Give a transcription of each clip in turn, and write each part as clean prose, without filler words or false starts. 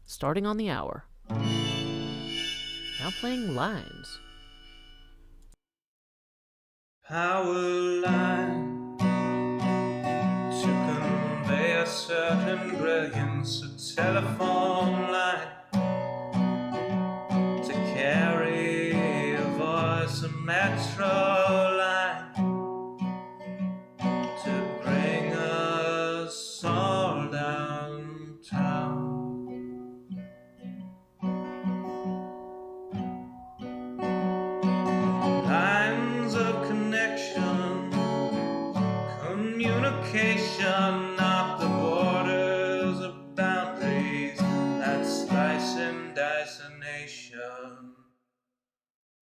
Starting on the hour. Now playing lines. Power line to convey a certain brilliance, a telephone line to carry a voice, a metro line to bring us all downtown. Lines of connection, communication, not the borders of boundaries that slice and dice a nation.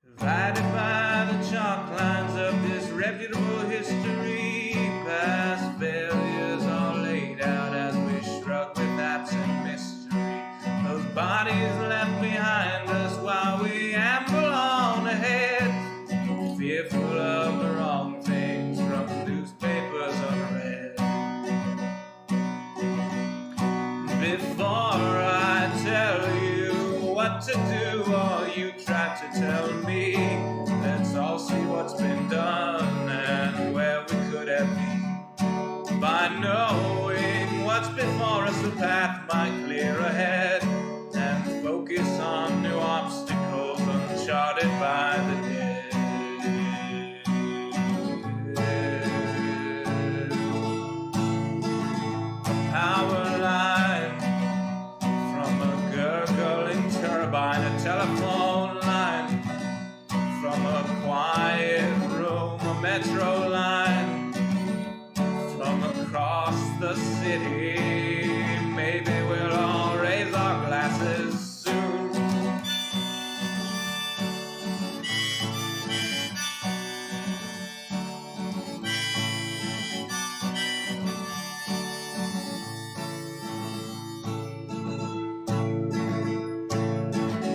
Divided by the chalk lines of disreputable history, past failures all laid out as we shrug with absent mystery. Those bodies left behind us while we amble on ahead, fearful of the wrong things from newspapers unread. Before I tell you what to do, or you try to tell me, let's all see what's been done and where we could have been. By knowing what's before us, the path might clear ahead, and focus on new obstacles uncharted by the dead. Power line from a gurgling turbine, a telephone line from a quiet room, a metro line from across the city. Maybe we'll all raise our glasses soon.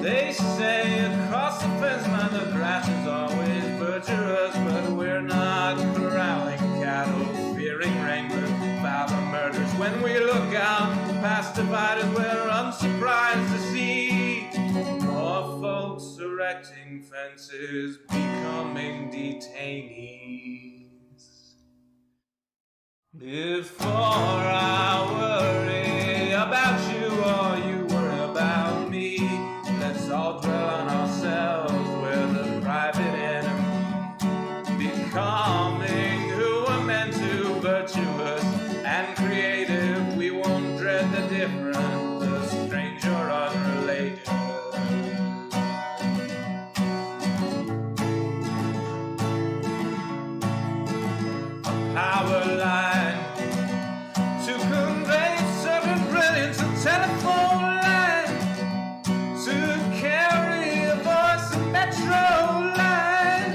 They say across the fence line the grass is always butcherous, but we're not corralling cattle, fearing wranglers, violent murders. When we look out past dividers, we're unsurprised to see more folks erecting fences, becoming detainees. Before I worry about you or you worry about me, let's all dwell on ourselves, we're the private enemy, becoming who we're meant to, virtuous and creative. We won't dread the different, the strange or unrelated. A power line to convey certain brilliance, a telephone line to carry a voice, a metro line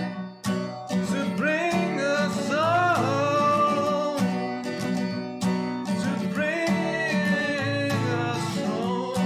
to bring us home, to bring us home.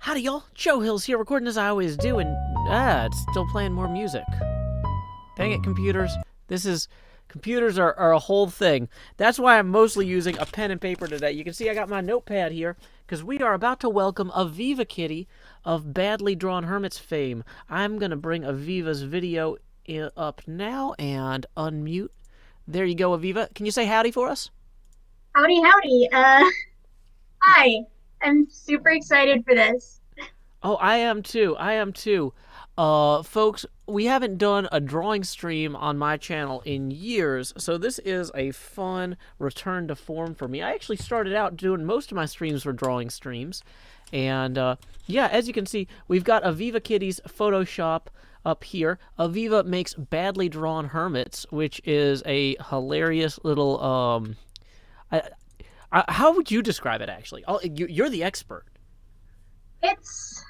Howdy, y'all. Joe Hills here, recording as I always do, and it's still playing more music. Dang it, computers. Computers are a whole thing. That's why I'm mostly using a pen and paper today. You can see I got my notepad here, because we are about to welcome AvivaKitty of BadlyDrawnHermits fame. I'm going to bring Aviva's video up now and unmute. There you go, Aviva. Can you say howdy for us? Howdy, howdy. Hi. I'm super excited for this. Oh, I am too. Folks, we haven't done a drawing stream on my channel in years, so this is a fun return to form for me. I actually started out doing most of my streams were drawing streams, and yeah, as you can see, we've got AvivaKitty's Photoshop up here. Aviva makes Badly Drawn Hermits, which is a hilarious little How would you describe it, actually? You're the expert. It's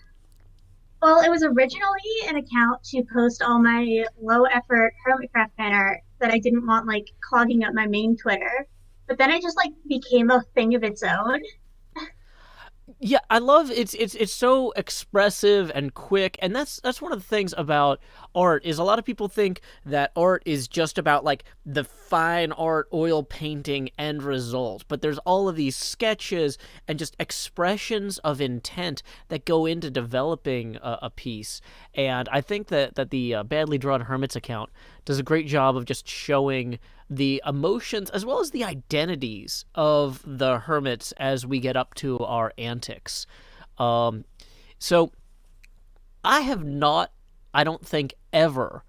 Well, it was originally an account to post all my low effort Hermitcraft fan art that I didn't want like clogging up my main Twitter. But then it just like became a thing of its own. Yeah, I love it's so expressive and quick, and that's one of the things about art is a lot of people think that art is just about like the fine art oil painting end result, but there's all of these sketches and just expressions of intent that go into developing a piece. And I think that the Badly Drawn Hermits account does a great job of just showing the emotions as well as the identities of the hermits as we get up to our antics. So I have not, I don't think, ever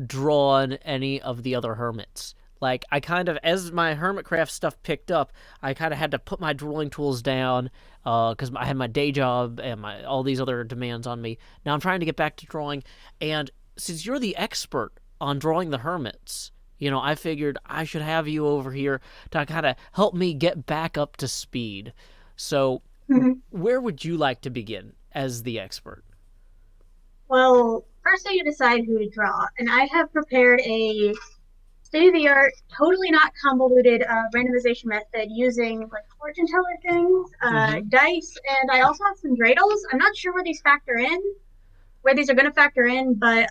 drawn any of the other hermits. Like, I kind of, as my Hermitcraft stuff picked up, I kind of had to put my drawing tools down because I had my day job and all these other demands on me. Now I'm trying to get back to drawing, and since you're the expert on drawing the hermits, I figured I should have you over here to kind of help me get back up to speed. So, where would you like to begin as the expert? Well, first I decide who to draw, and I have prepared a state-of-the-art, totally not convoluted randomization method using like fortune teller things, dice, and I also have some dreidels. I'm not sure where these are going to factor in, but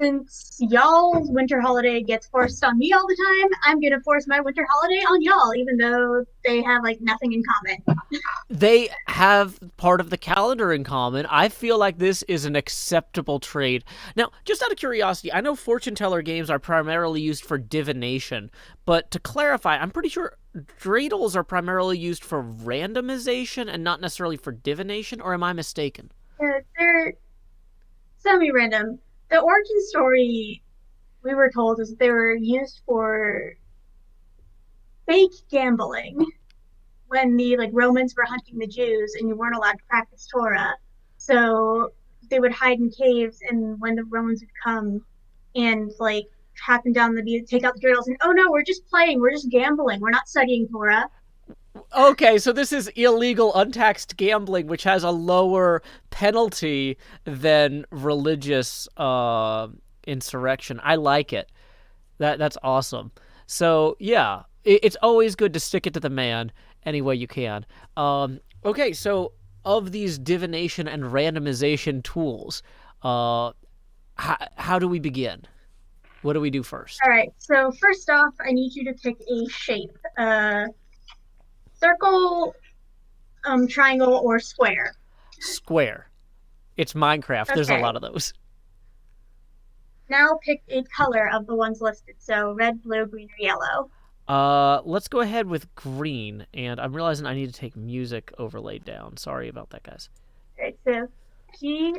since y'all's winter holiday gets forced on me all the time, I'm going to force my winter holiday on y'all, even though they have like nothing in common. They have part of the calendar in common. I feel like this is an acceptable trade. Now, just out of curiosity, I know fortune teller games are primarily used for divination, but to clarify, I'm pretty sure dreidels are primarily used for randomization and not necessarily for divination, or am I mistaken? They're semi-random. The origin story we were told is that they were used for fake gambling when the Romans were hunting the Jews and you weren't allowed to practice Torah. So they would hide in caves, and when the Romans would come and track them down, take out the dreidels, and oh no, we're just playing, we're just gambling, we're not studying Torah. Okay, so this is illegal, untaxed gambling, which has a lower penalty than religious insurrection. I like it. That's awesome. So yeah, it's always good to stick it to the man any way you can. Okay, so of these divination and randomization tools, how do we begin? What do we do first? All right. So first off, I need you to pick a shape. Circle, triangle, or square. Square. It's Minecraft. Okay. There's a lot of those. Now pick a color of the ones listed. So red, blue, green, or yellow. Let's go ahead with green. And I'm realizing I need to take music overlaid down. Sorry about that, guys. All right. So Green.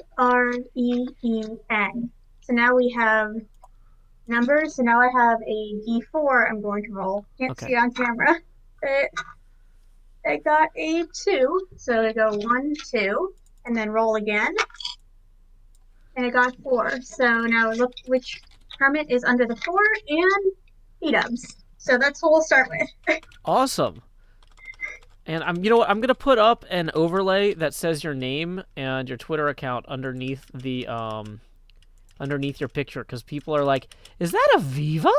So now we have numbers. So now I have a D4 I'm going to roll. Can't see it on camera. I got a 2, so I go 1, 2, and then roll again. And I got 4. So now look which hermit is under the 4, and Bdubs. So that's what we'll start with. Awesome. And I'm gonna put up an overlay that says your name and your Twitter account underneath the underneath your picture, because people are like, "Is that Aviva?"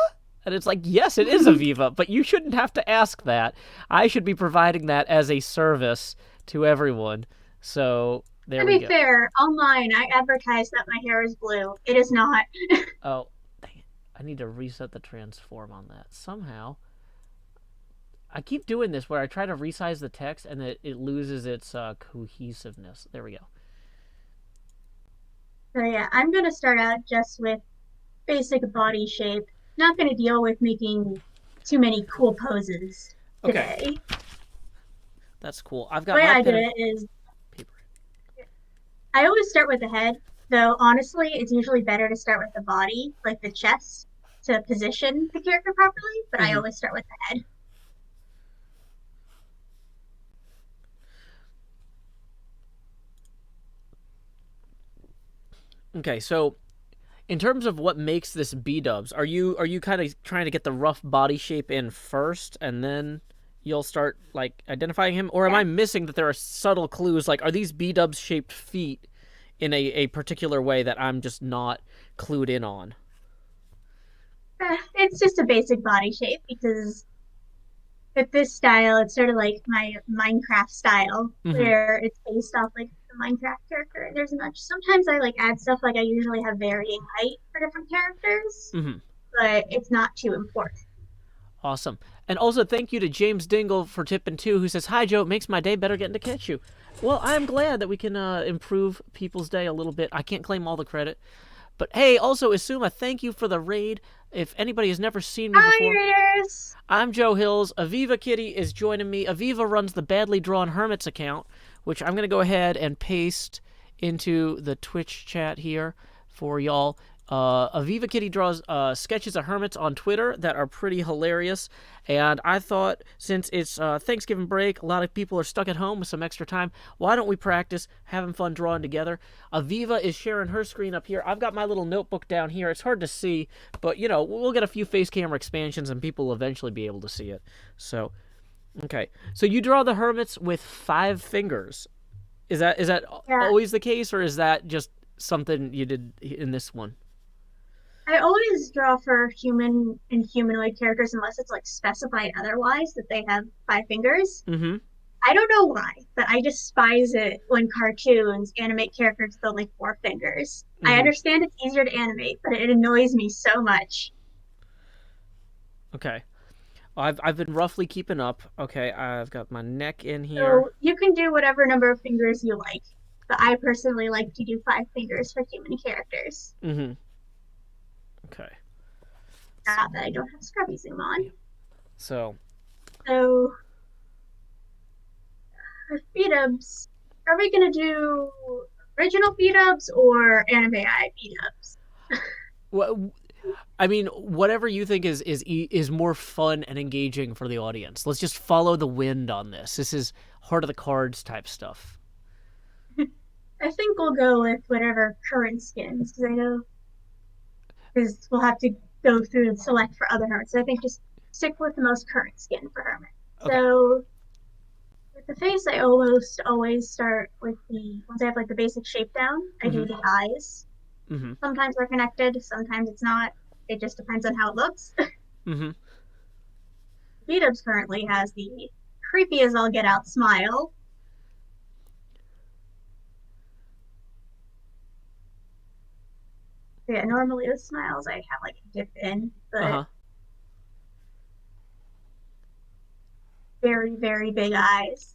And it's like, yes, it is Aviva, but you shouldn't have to ask that. I should be providing that as a service to everyone. So there we go. To be fair, online I advertise that my hair is blue. It is not. Oh, dang it. I need to reset the transform on that. Somehow, I keep doing this where I try to resize the text and it loses its cohesiveness. There we go. So yeah, I'm going to start out just with basic body shape. Not going to deal with making too many cool poses today. Okay. That's cool. I've got the way I did it is paper. I always start with the head, though honestly it's usually better to start with the body, like the chest, to position the character properly, but I always start with the head. Okay, so in terms of what makes this Bdubs, are you kind of trying to get the rough body shape in first, and then you'll start like identifying him, or am I missing that there are subtle clues? Like, are these Bdubs shaped feet in a particular way that I'm just not clued in on? It's just a basic body shape because with this style, it's sort of like my Minecraft style, where it's based off like the Minecraft character. There's much. Sometimes I like add stuff like I usually have varying height for different characters, but it's not too important. Awesome. And also thank you to James Dingle for tipping too, who says, "Hi Joe, it makes my day better getting to catch you." Well, I'm glad that we can improve people's day a little bit. I can't claim all the credit. But hey, also Isuma, thank you for the raid. If anybody has never seen me before, Raiders! I'm Joe Hills. AvivaKitty is joining me. Aviva runs the BadlyDrawnHermits account, which I'm going to go ahead and paste into the Twitch chat here for y'all. AvivaKitty draws sketches of hermits on Twitter that are pretty hilarious, and I thought since it's Thanksgiving break, a lot of people are stuck at home with some extra time, why don't we practice having fun drawing together? Aviva is sharing her screen up here. I've got my little notebook down here. It's hard to see, but you know, we'll get a few face camera expansions and people will eventually be able to see it. So, okay. So you draw the hermits with 5 fingers. Is that always the case, or is that just something you did in this one? I always draw for human and humanoid characters unless it's like specified otherwise that they have 5 fingers. I don't know why, but I despise it when cartoons animate characters with only 4 fingers. I understand it's easier to animate, but it annoys me so much. Okay. I've been roughly keeping up. Okay, I've got my neck in here. So you can do whatever number of fingers you like, but I personally like to do 5 fingers for human characters. Okay. Not that I don't have Scrubby Zoom on. So Bdubs. Are we gonna do original Bdubs or anime Bdubs? Well, I mean, whatever you think is more fun and engaging for the audience. Let's just follow the wind on this. This is heart of the cards type stuff. I think we'll go with whatever current skins, because I know because we'll have to go through and select for other hermits. So I think just stick with the most current skin for hermit. Okay. So with the face, I almost always start with once I have like the basic shape down, I do the eyes. Sometimes they're connected, sometimes it's not. It just depends on how it looks. Bdubs currently has the creepy as all get out smile. Yeah, normally with smiles I have like a dip in, but very, very big eyes.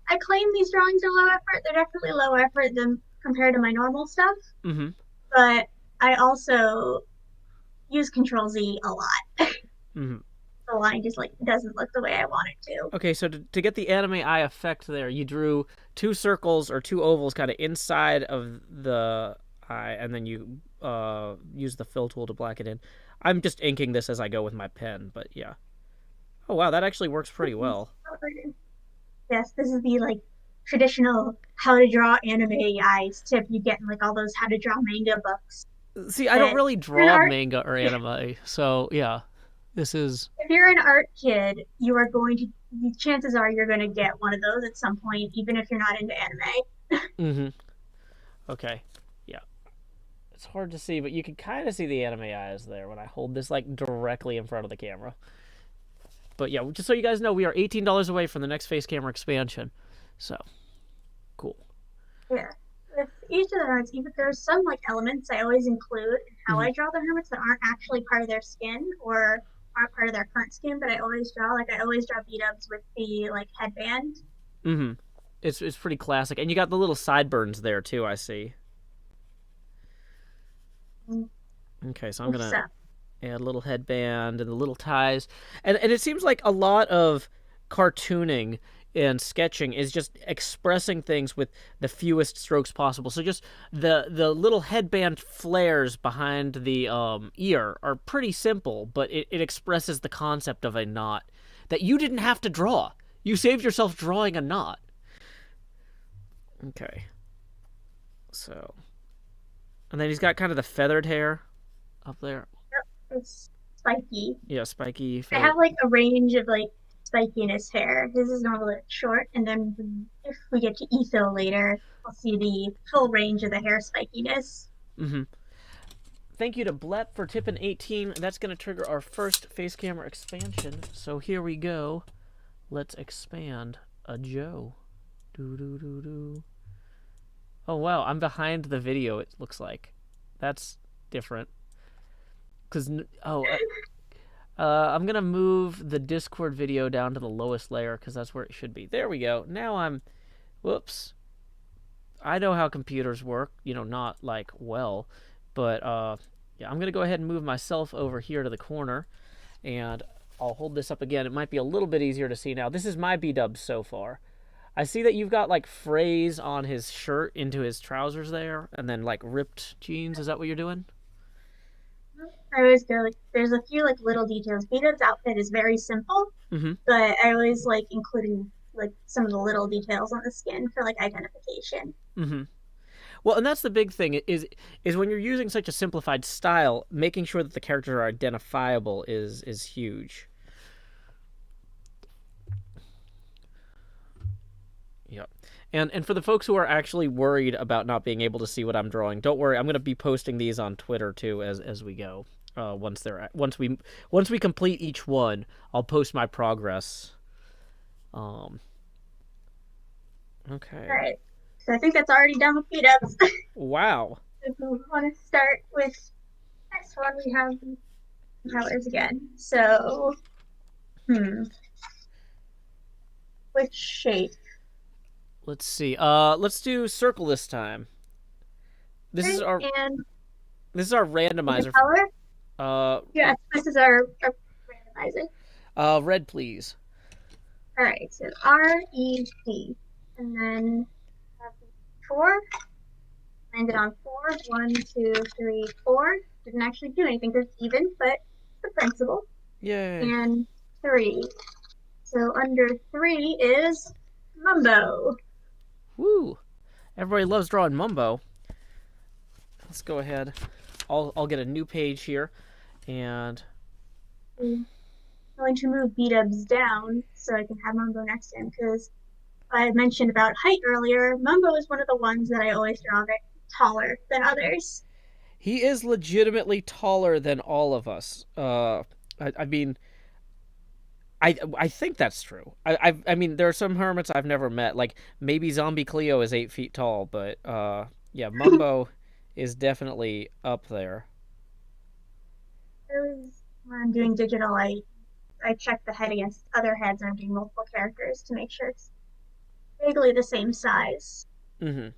I claim these drawings are low effort. They're definitely low effort than compared to my normal stuff. But I also use Control Z a lot. The line just like doesn't look the way I want it to. Okay, so to get the anime eye effect there, you drew 2 circles or 2 ovals kind of inside of the eye, and then you use the fill tool to black it in. I'm just inking this as I go with my pen, but yeah. Oh wow, that actually works pretty well. Yes, this is the like traditional how to draw anime eyes tip you get in like all those how to draw manga books. See, I don't really draw manga or anime, so yeah. This is... If you're an art kid, you are going to... Chances are you're going to get one of those at some point, even if you're not into anime. Okay. Yeah. It's hard to see, but you can kind of see the anime eyes there when I hold this, like, directly in front of the camera. But yeah, just so you guys know, we are $18 away from the next face camera expansion. So, cool. Yeah. With each of the hermits, even there's some, like, elements I always include in how I draw the hermits that aren't actually part of their skin or aren't part of their current skin, but I always draw Bdubs with the like headband. It's pretty classic, and you got the little sideburns there too. I see. Okay, so I'm gonna add a little headband and the little ties, and it seems like a lot of cartooning and sketching is just expressing things with the fewest strokes possible. So just the little headband flares behind the ear are pretty simple, but it expresses the concept of a knot that you didn't have to draw. You saved yourself drawing a knot. Okay. So, and then he's got kind of the feathered hair up there. Yep, it's spiky. Yeah, spiky I fade. have like a range of like spikiness hair. His is normally short, and then if we get to etho later, I'll see the full range of the hair spikiness. Mm-hmm. Thank you to Blep for tipping 18. That's going to trigger our first face camera expansion. So here we go. Let's expand a Joe. Do do do do. Oh wow, I'm behind the video. It looks like that's different. I'm gonna move the Discord video down to the lowest layer because that's where it should be. There we go. Now I'm. Whoops. I know how computers work. You know, not like well, but yeah, I'm gonna go ahead and move myself over here to the corner, and I'll hold this up again. It might be a little bit easier to see now. This is my Bdubs so far. I see that you've got like phrase on his shirt into his trousers there, and then like ripped jeans. Is that what you're doing? I always go like there's a few like little details. Bdub's outfit is very simple, Mm-hmm. but I always like including like some of the little details on the skin for like identification. Mm-hmm. Well, and that's the big thing is when you're using such a simplified style, making sure that the characters are identifiable is huge. Yep. And for the folks who are actually worried about not being able to see what I'm drawing, don't worry. I'm going to be posting these on Twitter too as we go. Once we complete each one, I'll post my progress. Okay. All right, so I think that's already done with Bdubs. Wow. If we want to start with next one, we have colors again. So, which shape? Let's see. Let's do circle this time. This is our randomizer. Color? Yes, this is our randomizer. Red, please. All right, so RED, and then 4. Landed on 4. 1, 2, 3, 4. Didn't actually do anything because it's even, but the principle. Yay. And 3. So under 3 is Mumbo. Woo! Everybody loves drawing Mumbo. Let's go ahead. I'll get a new page here, and I'm going to move Bdubs down so I can have Mumbo next to him because I mentioned about height earlier. Mumbo is one of the ones that I always draw very taller than others. He is legitimately taller than all of us. I mean, I think that's true. I mean, there are some hermits I've never met. Like maybe Zombie Cleo is 8 feet tall, but yeah, Mumbo is definitely up there. When I'm doing digital, I check the head against other heads, and I'm doing multiple characters to make sure it's vaguely the same size. Mm-hmm. And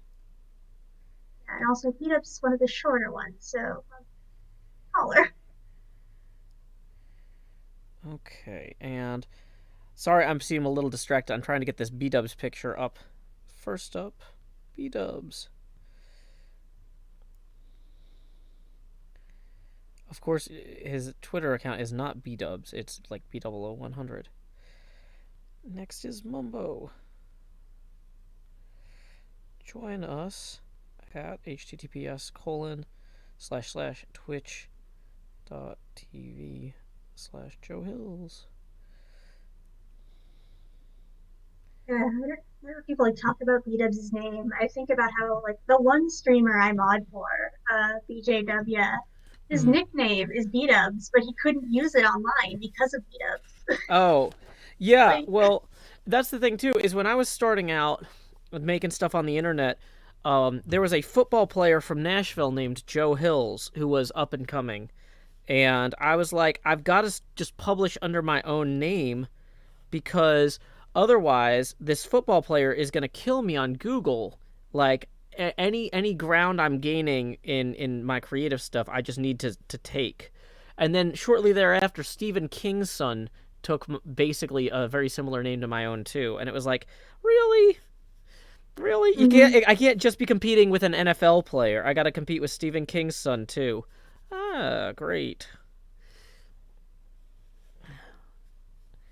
also, Bdubs is one of the shorter ones, so taller. Okay, and sorry, I'm seeing a little distracted. I'm trying to get this Bdubs picture up. First up, Bdubs. Of course, his Twitter account is not Bdubs. It's like B000100. Next is Mumbo. Join us at https://twitch.tv/JoeHills. Yeah, whenever people like talk about Bdubs' name, I think about how like the one streamer I mod for, BJW, his nickname is Bdubs, but he couldn't use it online because of Bdubs. Oh, yeah. Well, that's the thing too. Is when I was starting out with making stuff on the internet, there was a football player from Nashville named Joe Hills who was up and coming, and I was like, I've got to just publish under my own name because otherwise this football player is going to kill me on Google. Like any ground I'm gaining in my creative stuff, I just need to take. And then shortly thereafter, Stephen King's son took basically a very similar name to my own too, and it was like, really? You can't. I can't just be competing with an NFL player. I got to compete with Stephen King's son too. Ah, great.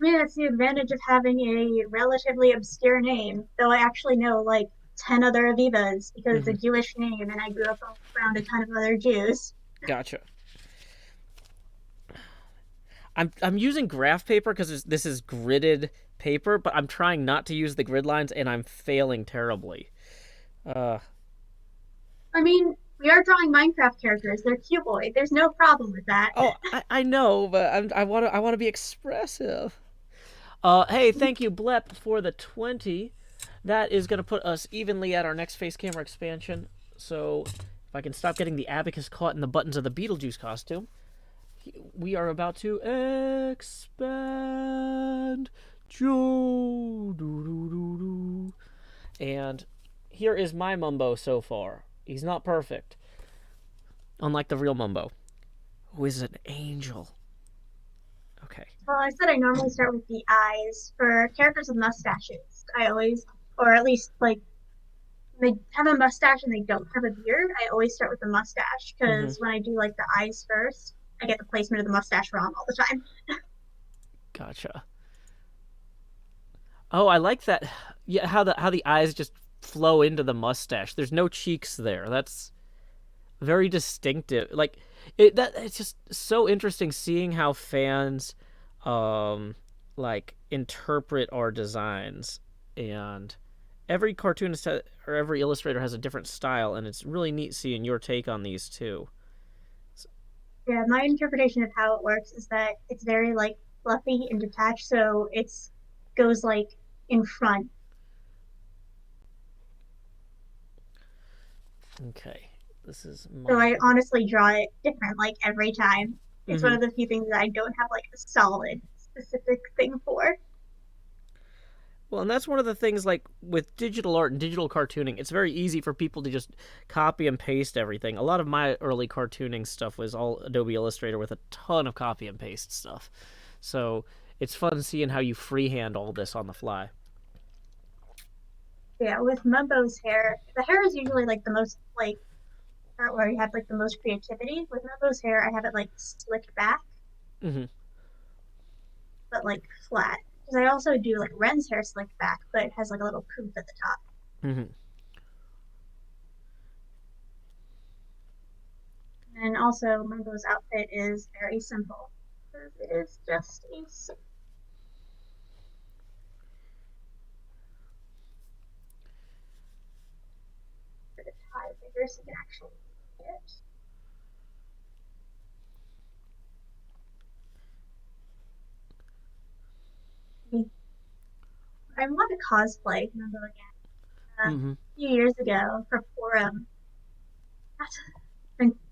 Yeah, that's the advantage of having a relatively obscure name. Though I actually know like 10 other Avivas because it's a Jewish name, and I grew up around a ton of other Jews. Gotcha. I'm using graph paper because this is gridded paper, but I'm trying not to use the grid lines, and I'm failing terribly. I mean, we are drawing Minecraft characters. They're cuboid. There's no problem with that. Oh, I know, but I want to be expressive. Hey, thank you, Blep, for the 20. That is going to put us evenly at our next face camera expansion. So if I can stop getting the abacus caught in the buttons of the Beetlejuice costume, we are about to expand. And here is my Mumbo so far. He's not perfect, unlike the real Mumbo, who is an angel. Okay. Well, I said I normally start with the eyes. For characters with mustaches, I always, or at least like they have a mustache and they don't have a beard, I always start with the mustache because when I do like the eyes first, I get the placement of the mustache wrong all the time. Gotcha. Oh, I like that. Yeah, how the eyes just flow into the mustache. There's no cheeks there. That's very distinctive. Like it's just so interesting seeing how fans like interpret our designs, and every cartoonist or every illustrator has a different style, and it's really neat seeing your take on these too. Yeah, my interpretation of how it works is that it's very like fluffy and detached, so it's goes like in front. Okay, this is So I honestly draw it different like every time. It's one of the few things that I don't have like a solid specific thing for. Well, and that's one of the things, like, with digital art and digital cartooning, it's very easy for people to just copy and paste everything. A lot of my early cartooning stuff was all Adobe Illustrator with a ton of copy and paste stuff. So it's fun seeing how you freehand all this on the fly. Yeah, with Mumbo's hair, the hair is usually like the most like part where you have like the most creativity. With Mumbo's hair, I have it like slicked back, but like flat. Because I also do like Ren's hair slicked back, but it has like a little poof at the top. And also, Mumbo's outfit is very simple. It is just a tie bigger so you can actually see it. I want to cosplay Mumbo again. A few years ago for Forum,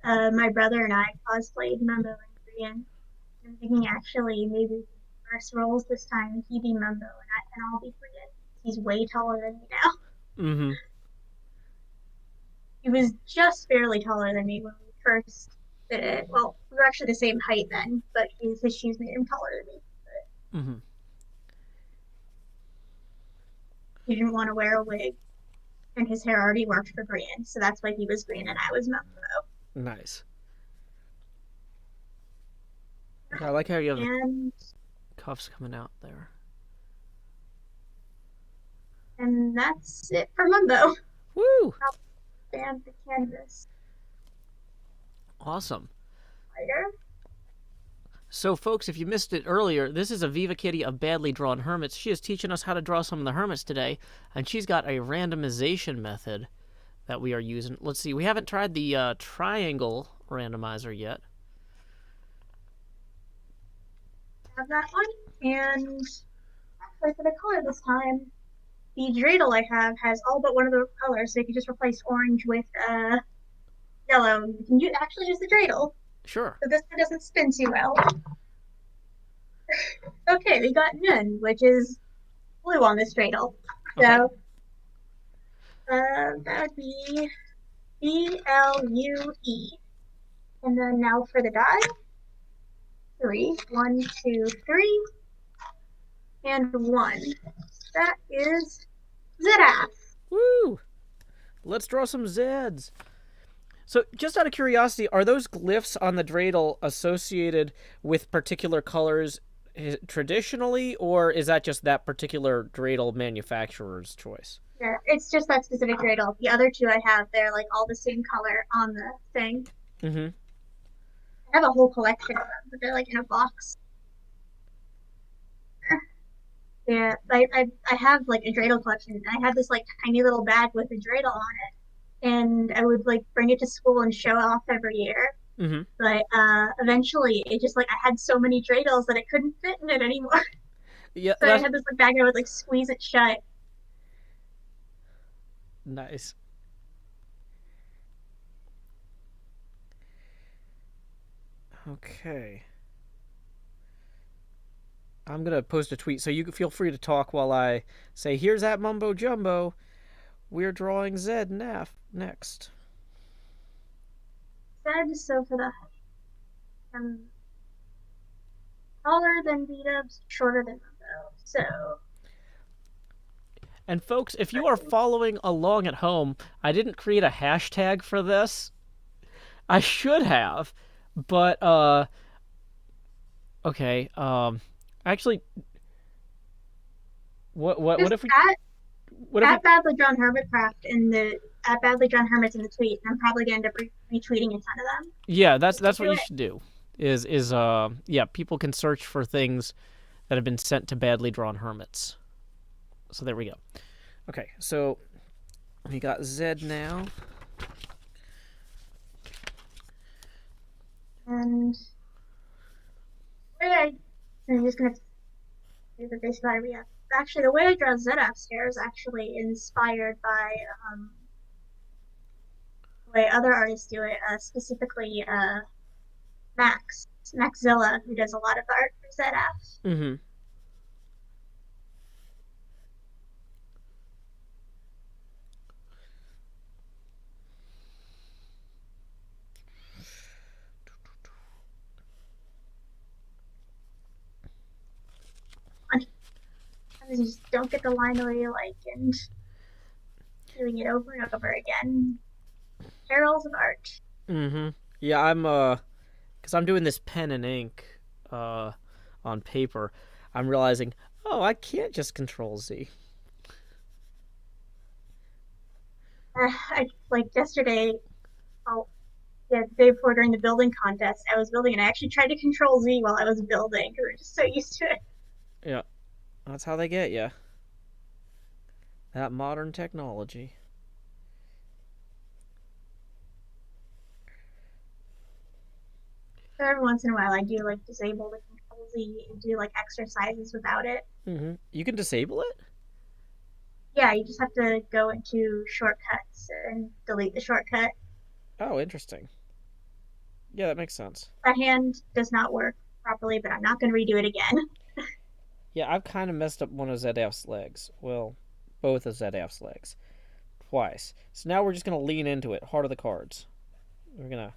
my brother and I cosplayed Mumbo and Korean. I'm thinking actually maybe reverse roles this time. He be Mumbo and I'll be Korean. He's way taller than me now. He was just barely taller than me when we first did it. Well, we were actually the same height then, but his shoes made him taller than me. He didn't want to wear a wig, and his hair already worked for green, so that's why he was green and I was Mumbo. Nice. Okay, I like how you have the cuffs coming out there. And that's it for Mumbo. Woo! I'll expand the canvas. Awesome. Lighter. So, folks, if you missed it earlier, this is AvivaKitty of BadlyDrawnHermits. She is teaching us how to draw some of the hermits today, and she's got a randomization method that we are using. Let's see, we haven't tried the triangle randomizer yet. Have that one, and actually for the color this time, the dreidel I have has all but one of the colors, so you can just replace orange with yellow. You can actually use the dreidel. Sure. So this one doesn't spin too well. Okay, we got Nun, which is blue on this dreidel. So that would be BLUE. And then now for the die. 3. 1, 2, 3. And 1. That is Zedaph. Woo! Let's draw some Zeds. So, just out of curiosity, are those glyphs on the dreidel associated with particular colors traditionally, or is that just that particular dreidel manufacturer's choice? Yeah, it's just that specific dreidel. The other two I have, they're like all the same color on the thing. I have a whole collection of them, but they're like in a box. Yeah, I have like a dreidel collection. And I had this like tiny little bag with a dreidel on it, and I would like bring it to school and show off every year. Mm-hmm. But eventually, it just like I had so many dreidels that it couldn't fit in it anymore. Yeah, So I that's had this like bag and I would like squeeze it shut. nice. Okay. I'm gonna post a tweet, so you can feel free to talk while I say, "Here's that mumbo jumbo. We're drawing Zedaph next." Said so for the taller than Bdubs, shorter than Mumbo. So And folks, if you are following along at home, I didn't create a hashtag for this. I should have, but okay. Actually, what just if we at what if we Badly Drawn Hermit Craft in the at Badly Drawn Hermits in the tweet, and I'm probably gonna end up retweeting a ton of them. Yeah, that's Just to what do you it. should do. Is yeah, people can search for things that have been sent to Badly Drawn Hermits. So there we go. Okay, so we got Zed now. And I'm just gonna do the base value. Yeah. Actually, the way I draw Zedaph's hair is actually inspired by the way other artists do it, specifically Maxzilla, who does a lot of art for Zedaph. Mm-hmm. You just don't get the line the way you like, and doing it over and over again. Perils of art. Mm-hmm. Yeah, I'm because I'm doing this pen and ink on paper. I'm realizing, oh, I can't just Control Z. I like yesterday. Oh, yeah, the day before during the building contest, I was building, and I actually tried to Control Z while I was building because I'm just so used to it. Yeah, that's how they get you. That modern technology. So every once in a while, I do like disable the Control Z and do like exercises without it. Mm-hmm. You can disable it? Yeah, you just have to go into shortcuts and delete the shortcut. Oh, interesting. Yeah, that makes sense. The hand does not work properly, but I'm not going to redo it again. Yeah, I've kind of messed up one of Zedaph's legs. Well, both of Zedaph's legs. Twice. So now we're just going to lean into it. Heart of the cards. We're going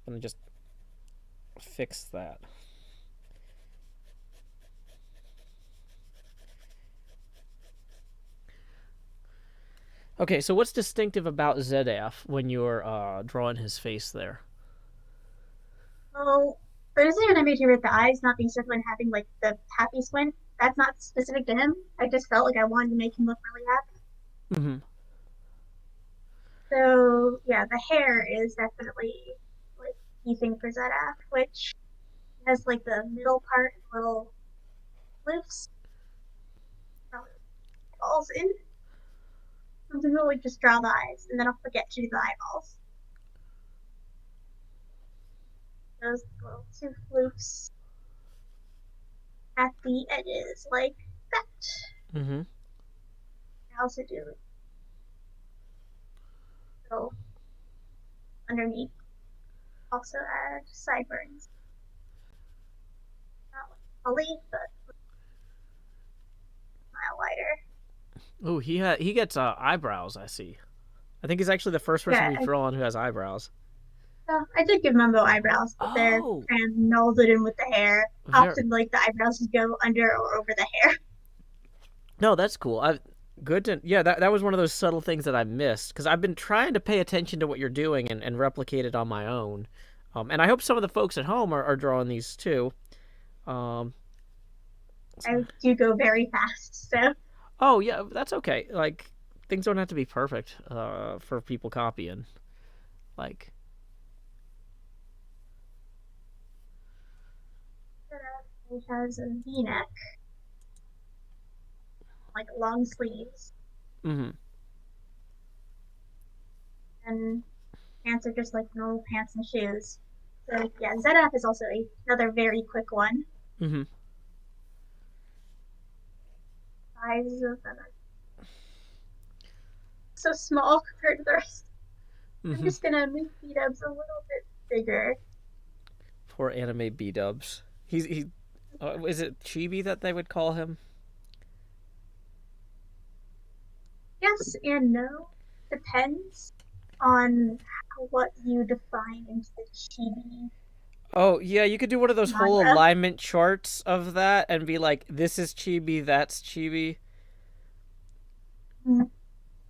to just fix that. Okay, so what's distinctive about Zedaph when you're drawing his face there? Oh, but isn't it animated with the eyes not being circular and having like the happy squint? That's not specific to him. I just felt like I wanted to make him look really happy. Mm-hmm. So yeah, the hair is definitely like key thing for Zedaph, which has like the middle part little lifts, falls in. Sometimes I'll like just draw the eyes, and then I'll forget to do the eyeballs. Those little two flukes at the edges, like that. Mm-hmm. I also do go underneath. Also add sideburns. Not like fully, but a mile wider. Oh, he gets eyebrows. I see. I think he's actually the first person Yeah, we've drawn who has eyebrows. I did give Mumbo eyebrows, but they're Oh, kind of molded in with the hair. very, Often, like the eyebrows just go under or over the hair. no, that's cool. Good to yeah. That was one of those subtle things that I missed because I've been trying to pay attention to what you're doing and replicate it on my own. And I hope some of the folks at home are drawing these too. Um, I do go very fast, so oh yeah, that's okay. Like things don't have to be perfect for people copying. Like it has a V-neck. like long sleeves, Mm-hmm. and pants are just like normal pants and shoes. So yeah, Zedaph is also another very quick one. Mm-hmm. Size of them are so small compared to the rest. I'm Mm-hmm. just gonna make Bdubs a little bit bigger. Poor anime Bdubs. He is it Chibi that they would call him? Yes and no. Depends on what you define into the chibi Oh yeah, you could do one of those whole manga. alignment charts of that and be like, this is Chibi, that's Chibi. Mm.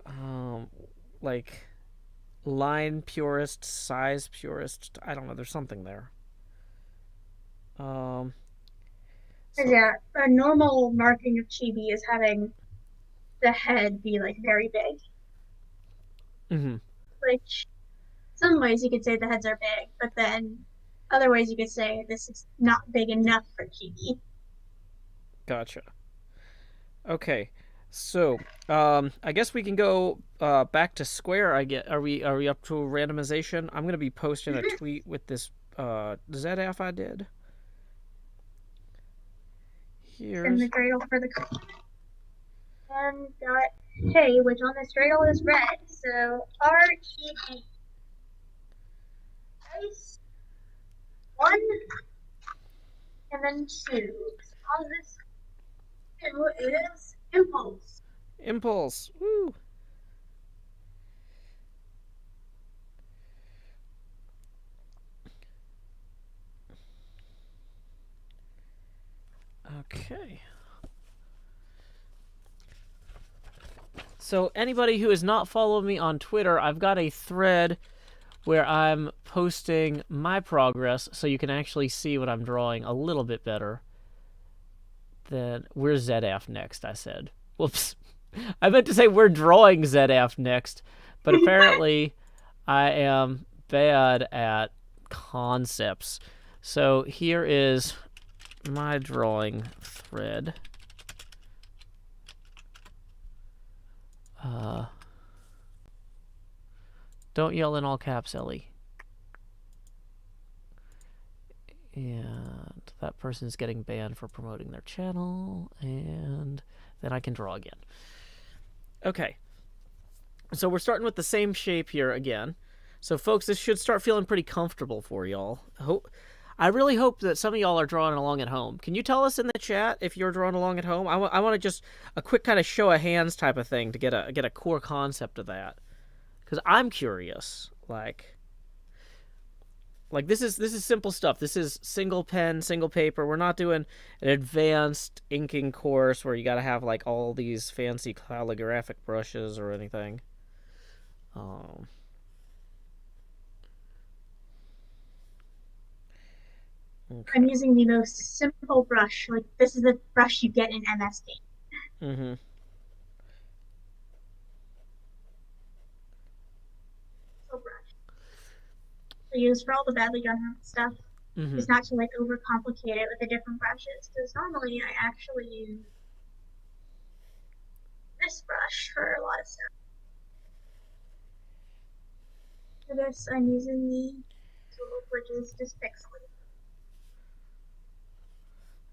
Um, like line purist, size purist. I don't know. There's something there. Um, so Yeah, a normal marking of chibi is having the head be like very big. mm-hmm. Which some ways you could say the heads are big, but then other ways you could say this is not big enough for chibi. Gotcha. Okay, so I guess we can go back to Square. I get. Are we up to randomization? I'm gonna be posting a tweet with this Zedaph I did. And Here's the dreidel for the and got K, which on this dreidel is red. So RED. Nice. One and then two. So on this two is impulse. Impulse. Woo. Okay. So anybody who has not followed me on Twitter, I've got a thread where I'm posting my progress so you can actually see what I'm drawing a little bit better. Then we're Zedaph next, I said. Whoops. I meant to say we're drawing Zedaph next, but apparently I am bad at concepts. So here is my drawing thread. Don't yell in all caps, Ellie. And that person's getting banned for promoting their channel, and then I can draw again. Okay. So we're starting with the same shape here again. So folks, this should start feeling pretty comfortable for y'all. I really hope that some of y'all are drawing along at home. Can you tell us in the chat if you're drawing along at home? I want to just a quick kind of show of hands type of thing to get a core concept of that, because I'm curious. Like this is simple stuff. This is single pen, single paper. We're not doing an advanced inking course where you got to have like all these fancy calligraphic brushes or anything. Okay. I'm using the most simple brush. Like this is the brush you get in MS Paint. Mm-hmm. Simple brush. I use for all the BadlyDrawnHermits stuff. Mm-hmm. It's not to like overcomplicate it with the different brushes. Because normally I actually use this brush for a lot of stuff. For this, I'm using the tool, which is just pixelated.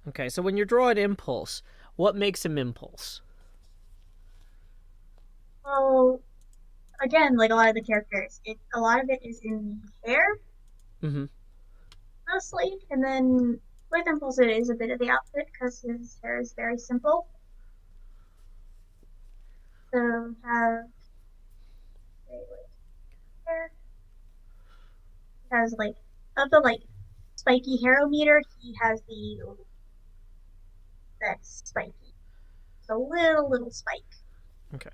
Okay, so when you're drawing Impulse, what makes him Impulse? Well, again, like a lot of the characters, a lot of it is in the hair, mostly, and then with Impulse it is a bit of the outfit because his hair is very simple. So have hair. Has like of the like spiky harometer, he has that's spiky. It's a little spike. Okay.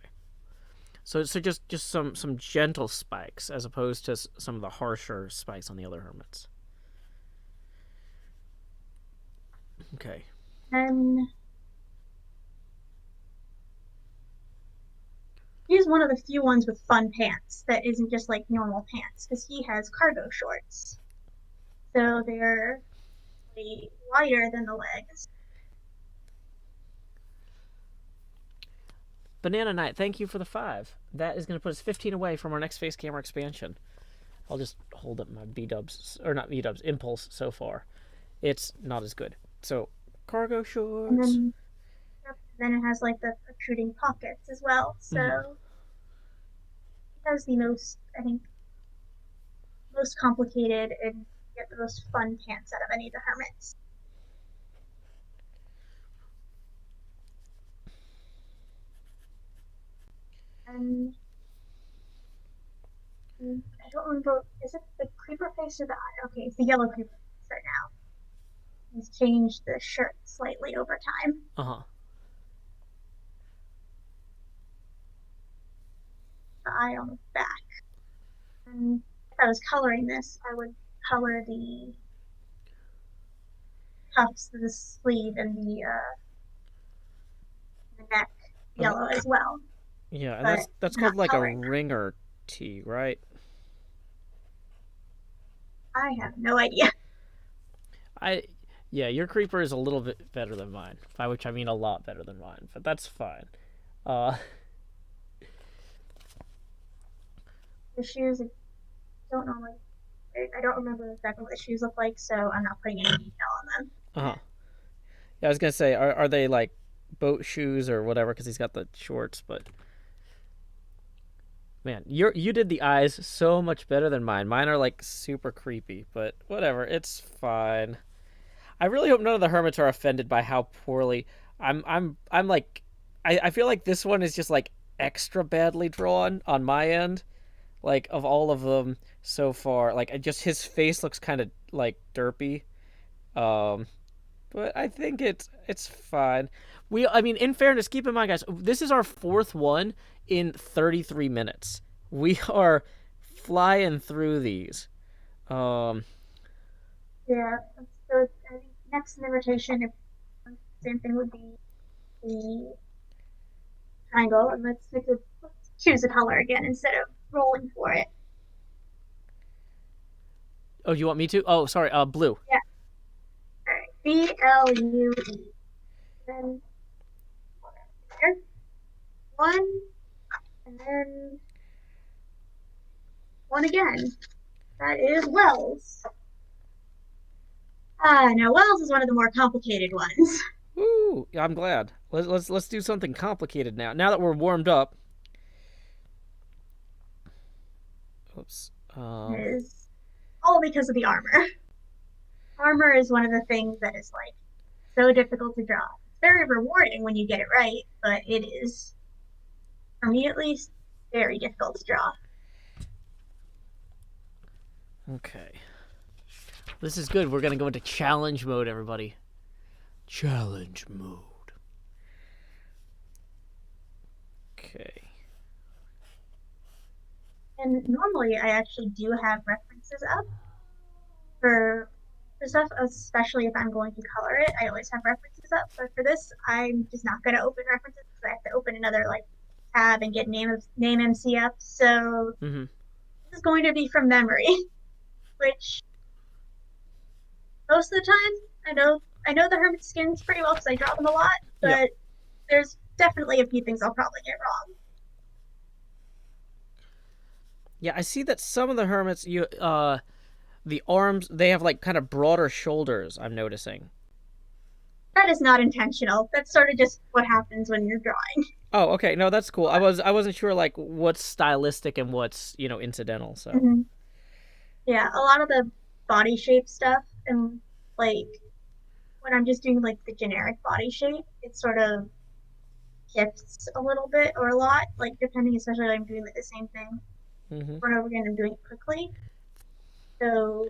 So just some gentle spikes as opposed to some of the harsher spikes on the other hermits. Okay. And he's one of the few ones with fun pants that isn't just like normal pants because he has cargo shorts. So they're wider than the legs. Banana Knight, thank you for the 5. That is going to put us 15 away from our next face camera expansion. I'll just hold up my Bdubs, or not Bdubs, Impulse so far. It's not as good. So, cargo shorts. And then it has like the protruding pockets as well. So it has the most, I think, most complicated and get the most fun pants out of any of the Hermits. And I don't remember, is it the creeper face or the eye? Okay, it's the yellow creeper face right now. He's changed the shirt slightly over time. The eye on the back. And if I was coloring this, I would color the cuffs, the sleeve, and the neck yellow as well. Yeah, and that's called like a ringer tee, right? I have no idea. Yeah, your creeper is a little bit better than mine, by which I mean a lot better than mine, but that's fine. The shoes, I don't remember exactly what the shoes look like, so I'm not putting any detail on them. Yeah, I was gonna say, are they like boat shoes or whatever? Because he's got the shorts, but man, you did the eyes so much better than mine. Mine are like super creepy, but whatever, it's fine. I really hope none of the Hermits are offended by how poorly I'm like. I feel like this one is just like extra badly drawn on my end. Like, of all of them so far, like, just his face looks kind of like derpy. But I think it's fine. I mean, in fairness, keep in mind, guys, this is our 4th one in 33 minutes. We are flying through these. Yeah, so I think next in the rotation, if same thing would be the triangle, and let's choose a color again instead of rolling for it. Oh, you want me to? Oh, sorry, blue. Yeah. All right, BLUE. Then there, 1, and then 1 again. That is Wells. Now Wells is one of the more complicated ones. Ooh, I'm glad. Let's do something complicated now. Now that we're warmed up. Oops. It is all because of the armor. Armor is one of the things that is like so difficult to draw. It's very rewarding when you get it right, but it is, for me at least, very difficult to draw. Okay. This is good. We're going to go into challenge mode, everybody. Challenge mode. Okay. And normally I actually do have references up for stuff, especially if I'm going to color it. I always have references up, but for this, I'm just not going to open references because I have to open another like tab and get name MC up. So this is going to be from memory, which most of the time I know the Hermit skins pretty well because I draw them a lot, but there's definitely a few things I'll probably get wrong. Yeah, I see that some of the Hermits, the arms, they have like kind of broader shoulders, I'm noticing. That is not intentional. That's sort of just what happens when you're drawing. Oh, okay. No, that's cool. I wasn't sure like what's stylistic and what's, incidental, so. Yeah, a lot of the body shape stuff and like when I'm just doing like the generic body shape, it sort of shifts a little bit or a lot, like depending, especially when I'm doing like the same thing over and over again, I'm doing it quickly. So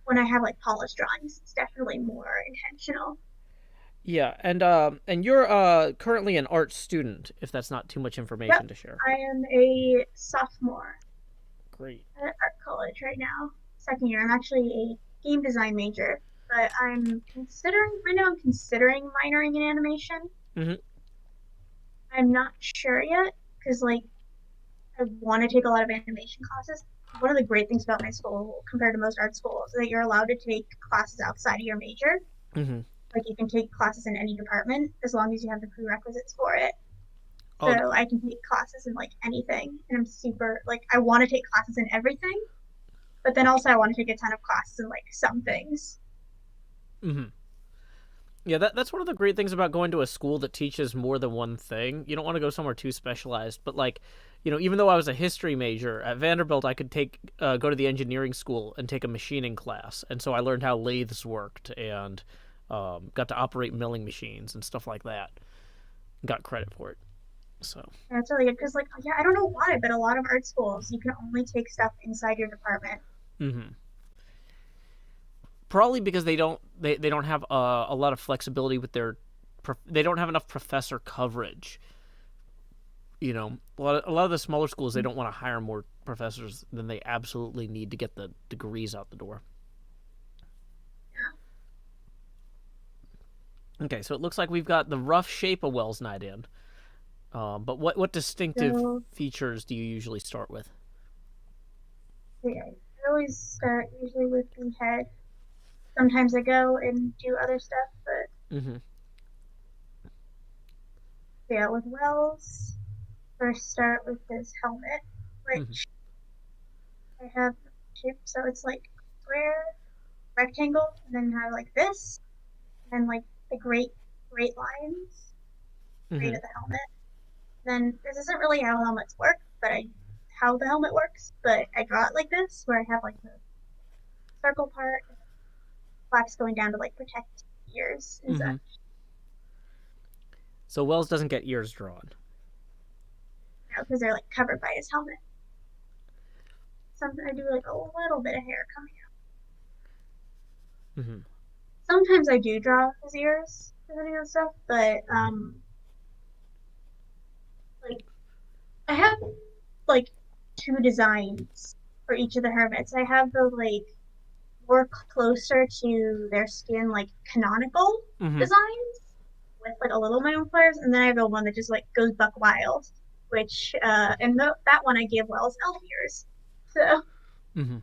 when I have like polished drawings, it's definitely more intentional. Yeah, and you're currently an art student, if that's not too much information to share. I am a sophomore. Great. At art college right now, 2nd year. I'm actually a game design major, but I'm considering minoring in animation. I'm not sure yet because like I want to take a lot of animation classes. One of the great things about my school compared to most art schools is that you're allowed to take classes outside of your major. Like you can take classes in any department as long as you have the prerequisites for it. Oh, So I can take classes in like anything, and I'm super like I want to take classes in everything, but then also I want to take a ton of classes in like some things. mm-hmm. Yeah, that's one of the great things about going to a school that teaches more than one thing. You don't want to go somewhere too specialized, but like, even though I was a history major at Vanderbilt, I could go to the engineering school and take a machining class, and so I learned how lathes worked and got to operate milling machines and stuff like that. Got credit for it. So. And it's really good because like yeah, I don't know why, but a lot of art schools you can only take stuff inside your department. Mm-hmm. Probably because they don't have a lot of flexibility with they don't have enough professor coverage. A lot of the smaller schools, they don't want to hire more professors than they absolutely need to get the degrees out the door. Okay, so it looks like we've got the rough shape of Wells Night in. But what distinctive features do you usually start with? Yeah, I always start usually with the head. Sometimes I go and do other stuff, but Mm-hmm. yeah, with Wells, first start with his helmet, which I have shape, so it's like square, rectangle, and then have like this, and then like the great lines, great Mm-hmm. of the helmet. Then this isn't really how helmets work, but how the helmet works, but I draw it like this, where I have like the circle part, flaps going down to like protect ears and Mm-hmm. such. So Wells doesn't get ears drawn. Because they're like covered by his helmet. Sometimes I do like a little bit of hair coming out. Mm-hmm. Sometimes I do draw his ears, depending on stuff, but like I have like two designs for each of the hermits. I have the like more closer to their skin, like canonical Mm-hmm. designs with like a little of my own flares, and then I have the one that just like goes buck wild, which and that one I gave Wells elf ears. So Mm-hmm.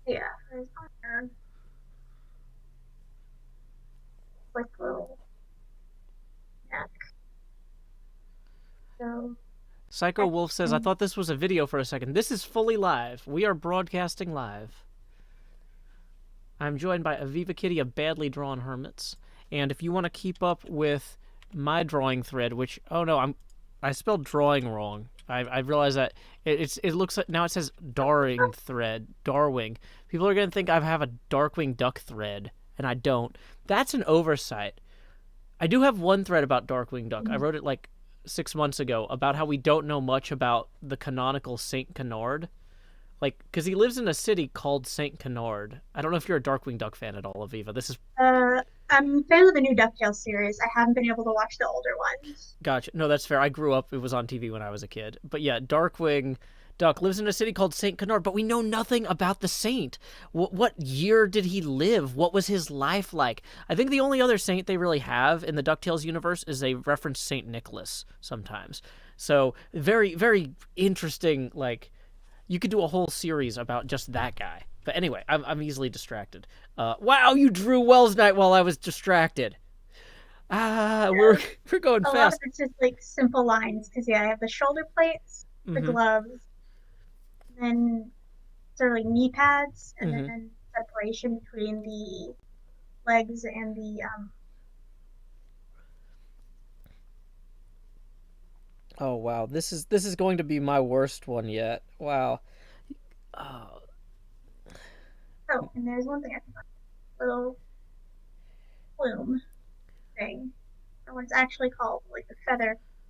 yeah, there's honor, like little neck. So Psycho Wolf says, I thought this was a video for a second. This is fully live. We are broadcasting live. I'm joined by AvivaKitty of BadlyDrawnHermits. And if you want to keep up with my drawing thread, which, oh no, I spelled drawing wrong. I realized that it looks like now it says Darwing thread, Darwing. People are going to think I have a Darkwing Duck thread, and I don't. That's an oversight. I do have one thread about Darkwing Duck. I wrote it like 6 months ago about how we don't know much about the canonical Saint Canard. Like, because he lives in a city called Saint Canard. I don't know if you're a Darkwing Duck fan at all, Aviva. This is... I'm a fan of the new DuckTales series. I haven't been able to watch the older ones. Gotcha. No, that's fair. I grew up, it was on TV when I was a kid. But yeah, Darkwing Duck lives in a city called Saint Canard, but we know nothing about the saint. What year did he live? What was his life like? I think the only other saint they really have in the DuckTales universe is they reference Saint Nicholas sometimes. So very, very interesting. Like, you could do a whole series about just that guy. But anyway, I'm easily distracted. Wow, you drew Wells Night while I was distracted. We're going A lot fast. of it's just like simple lines because yeah, I have the shoulder plates, the gloves, then sort of like knee pads, and then separation between the legs and the Oh wow, this is going to be my worst one yet. Wow. Oh, and there's one thing I forgot. Little plume thing. Or what it's actually called, like the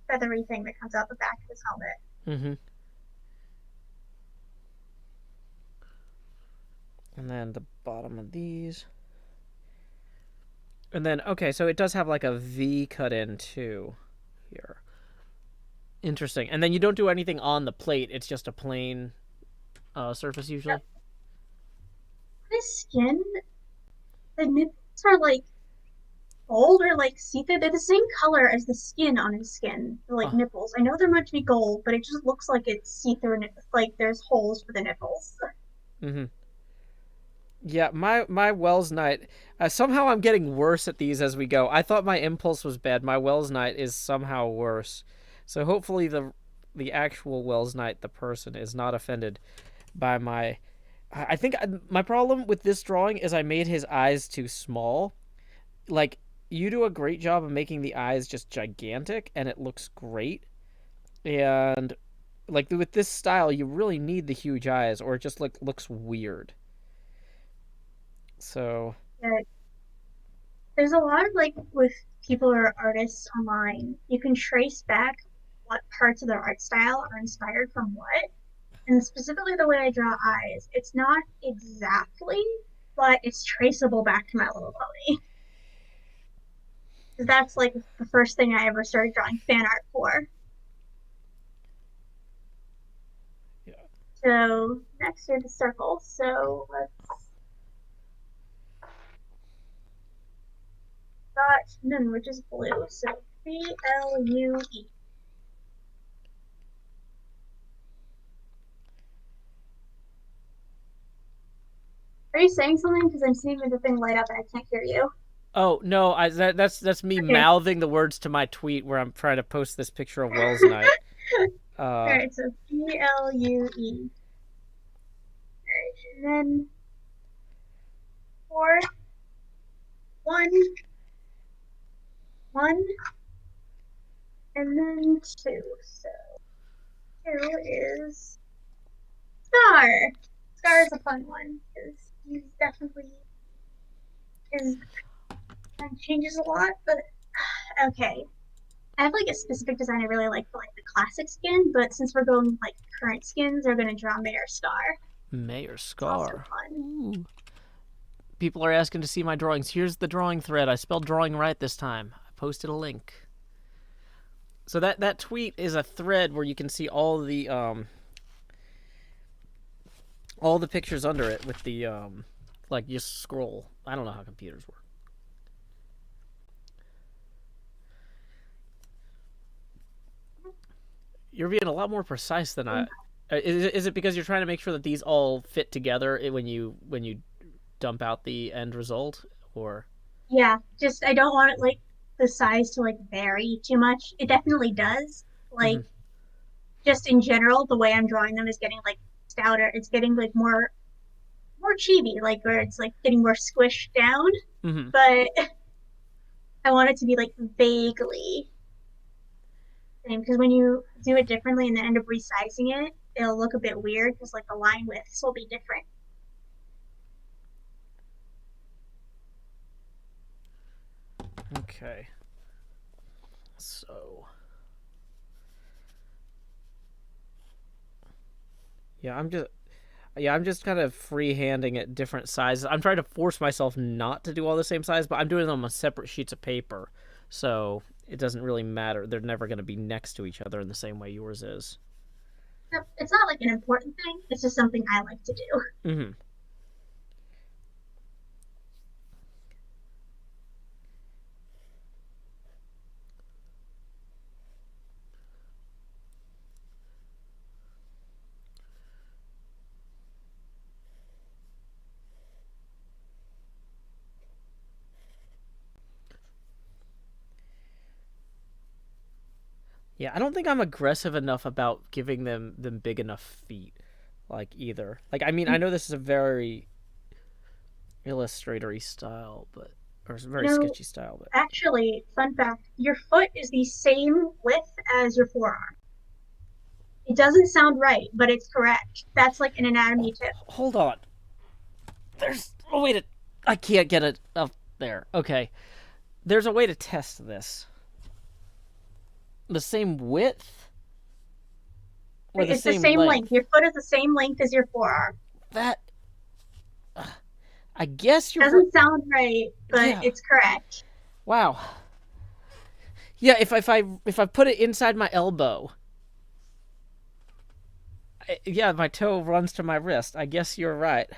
feathery thing that comes out the back of his helmet. Mm-hmm. And then the bottom of these. And then, okay, so it does have like a V cut in too here. Interesting. And then you don't do anything on the plate. It's just a plain surface usually. Yep. His skin, the nipples are like gold or like see-through. They're the same color as the skin on his skin, the like nipples. I know they're meant to be gold, but it just looks like it's see-through. Like there's holes for the nipples. Mm-hmm. Yeah, my Wells Knight. Somehow I'm getting worse at these as we go. I thought my Impulse was bad. My Wells Knight is somehow worse. So hopefully the actual Wells Knight, the person, is not offended by my. I think my problem with this drawing is I made his eyes too small. Like, you do a great job of making the eyes just gigantic, and it looks great. And like with this style, you really need the huge eyes, or it just looks weird. So But there's a lot of like with people or artists online, you can trace back what parts of their art style are inspired from what. And specifically the way I draw eyes, it's not exactly, but it's traceable back to My Little Pony. That's like the first thing I ever started drawing fan art for. yeah. So next are the circles. So let's got none, which is blue. So BLUE. Are you saying something? Because I'm seeing the thing light up and I can't hear you. Oh no, that's me Okay. mouthing the words to my tweet where I'm trying to post this picture of Wells Knight. All right, so BLUE. All right, and then 4, 1, 1, and then 2. So 2 is Scar. Scar is a fun one because he's definitely his changes a lot, but okay. I have like a specific design I really like for like the classic skin, but since we're going like current skins, we're gonna draw Mayor Scar. Mayor It's also Scar. fun. Ooh. People are asking to see my drawings. Here's the drawing thread. I spelled drawing right this time. I posted a link. So that tweet is a thread where you can see all the pictures under it with the like just scroll. I don't know how computers work. You're being a lot more precise than I. Is it because you're trying to make sure that these all fit together when you dump out the end result, or? Yeah, just I don't want it like the size to like vary too much. It definitely does. Like Mm-hmm. just in general, the way I'm drawing them is getting like stouter. It's getting like more chibi, like where it's like getting more squished down. Mm-hmm. But I want it to be like vaguely same because when you do it differently and then end up resizing it, it'll look a bit weird because like the line widths will be different. Okay. So. Yeah, I'm just kind of free-handing at different sizes. I'm trying to force myself not to do all the same size, but I'm doing them on separate sheets of paper. So it doesn't really matter. They're never going to be next to each other in the same way yours is. It's not like an important thing. It's just something I like to do. Mm-hmm. Yeah, I don't think I'm aggressive enough about giving them big enough feet, like either. Like, I mean, I know this is a very illustratory style, but or very No, sketchy style, but actually, fun fact, your foot is the same width as your forearm. It doesn't sound right, but it's correct. That's like an anatomy tip. hold on. There's a way to. I can't get it up there. Okay, there's a way to test this. The same width, or It's the same length. Your foot is the same length as your forearm. That. I guess you're. Doesn't sound right, but Yeah. it's correct. Wow. Yeah, if I put it inside my elbow, yeah, my toe runs to my wrist. I guess you're right.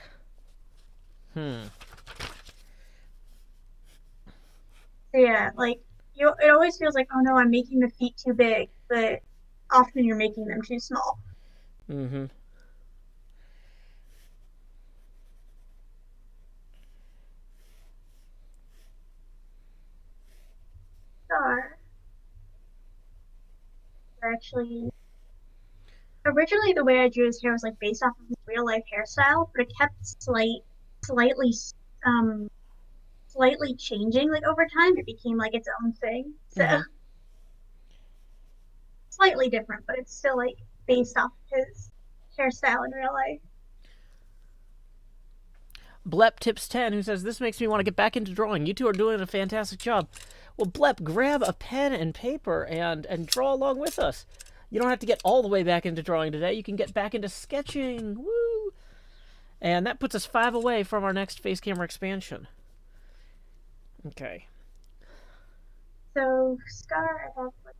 Yeah, like it always feels like, oh no, I'm making the feet too big, but often you're making them too small. Mm-hmm. Scar are actually originally the way I drew his hair was like based off of his real life hairstyle, but it kept slightly um slightly changing like over time. It became like its own thing. So slightly different, but it's still like based off his hairstyle in real life. Blep Tips 10, who says, "This makes me want to get back into drawing. You two are doing a fantastic job." Well, Blep, grab a pen and paper and draw along with us. You don't have to get all the way back into drawing today. You can get back into sketching. Woo! And that puts us 5 away from our next face camera expansion. Okay. So Scar, I have like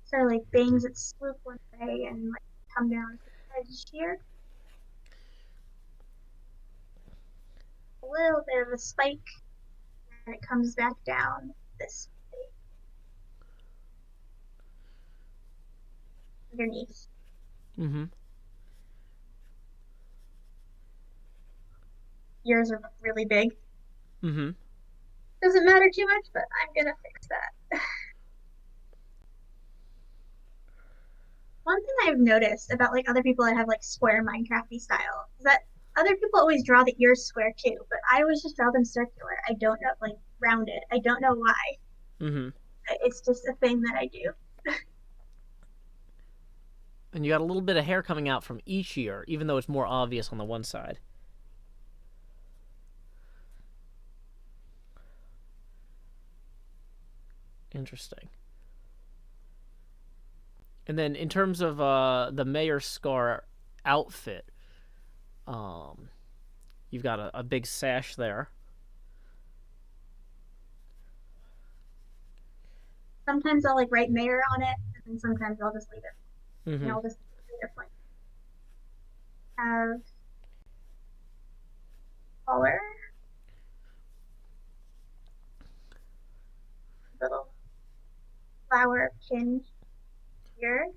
sort of like bangs its swoop one way and like come down to the edge here. A little bit of a spike, and it comes back down this way underneath. Ears are really big. Doesn't matter too much, but I'm gonna fix that. One thing I've noticed about like other people that have like square Minecrafty style is that other people always draw the ears square too, but I always just draw them circular. I don't know, like rounded. I don't know why. It's just a thing that I do. And you got a little bit of hair coming out from each ear, even though it's more obvious on the one side. Interesting. And then in terms of the Mayor Scar outfit, you've got a big sash there. Sometimes I'll like write mayor on it, and sometimes I'll just leave it. And I'll just leave it blank. Have collar, little flower pin here.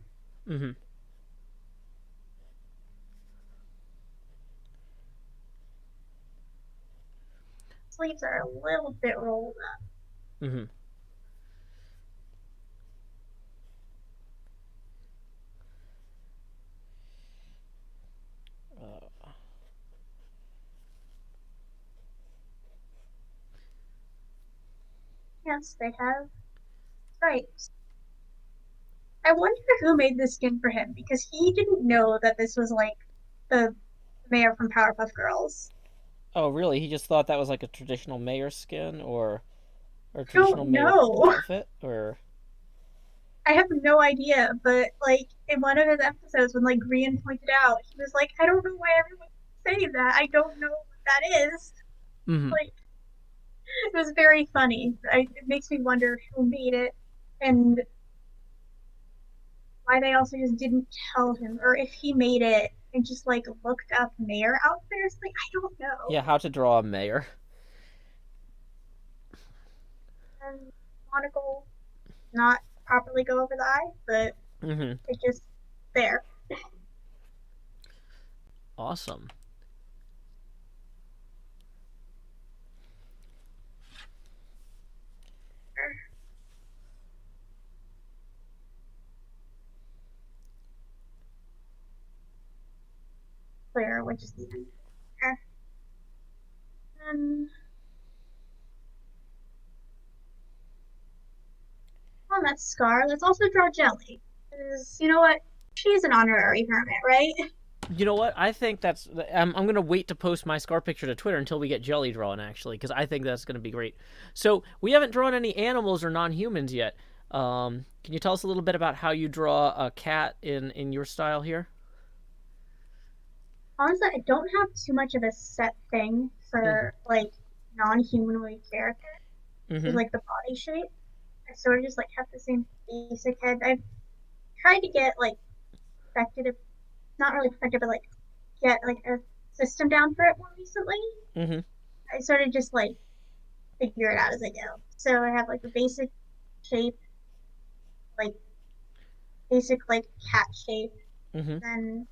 Sleeves are a little bit rolled up. Yes, they have stripes. I wonder who made this skin for him, because he didn't know that this was like the mayor from Powerpuff Girls. Oh, really? He just thought that was like a traditional mayor skin or traditional mayor outfit? Or I have no idea, but like in one of his episodes when like Grian pointed out, he was like, I don't know why everyone's saying that. I don't know what that is. Like, it was very funny. It makes me wonder who made it and why they also just didn't tell him, or if he made it and just like looked up mayor outfitters. Like, I don't know. Yeah, how to draw a mayor. And monocle not properly go over the eye, but it's just there. Awesome. Clear, which is even there. And on that Scar, let's also draw Jelly. Because, you know what? She's an honorary hermit, right? You know what? I think that's... I'm going to wait to post my Scar picture to Twitter until we get Jelly drawn, actually, because I think that's going to be great. So, we haven't drawn any animals or non-humans yet. Can you tell us a little bit about how you draw a cat in your style here? Honestly, I don't have too much of a set thing for, like, non-humanoid characters. Like, the body shape. I sort of just, like, have the same basic head. I've tried to get, like, perfected, not really perfected, but, like, get, like, a system down for it more recently. I sort of just, like, figure it out as I go. So I have, like, a basic shape, like, basic, like, cat shape. Then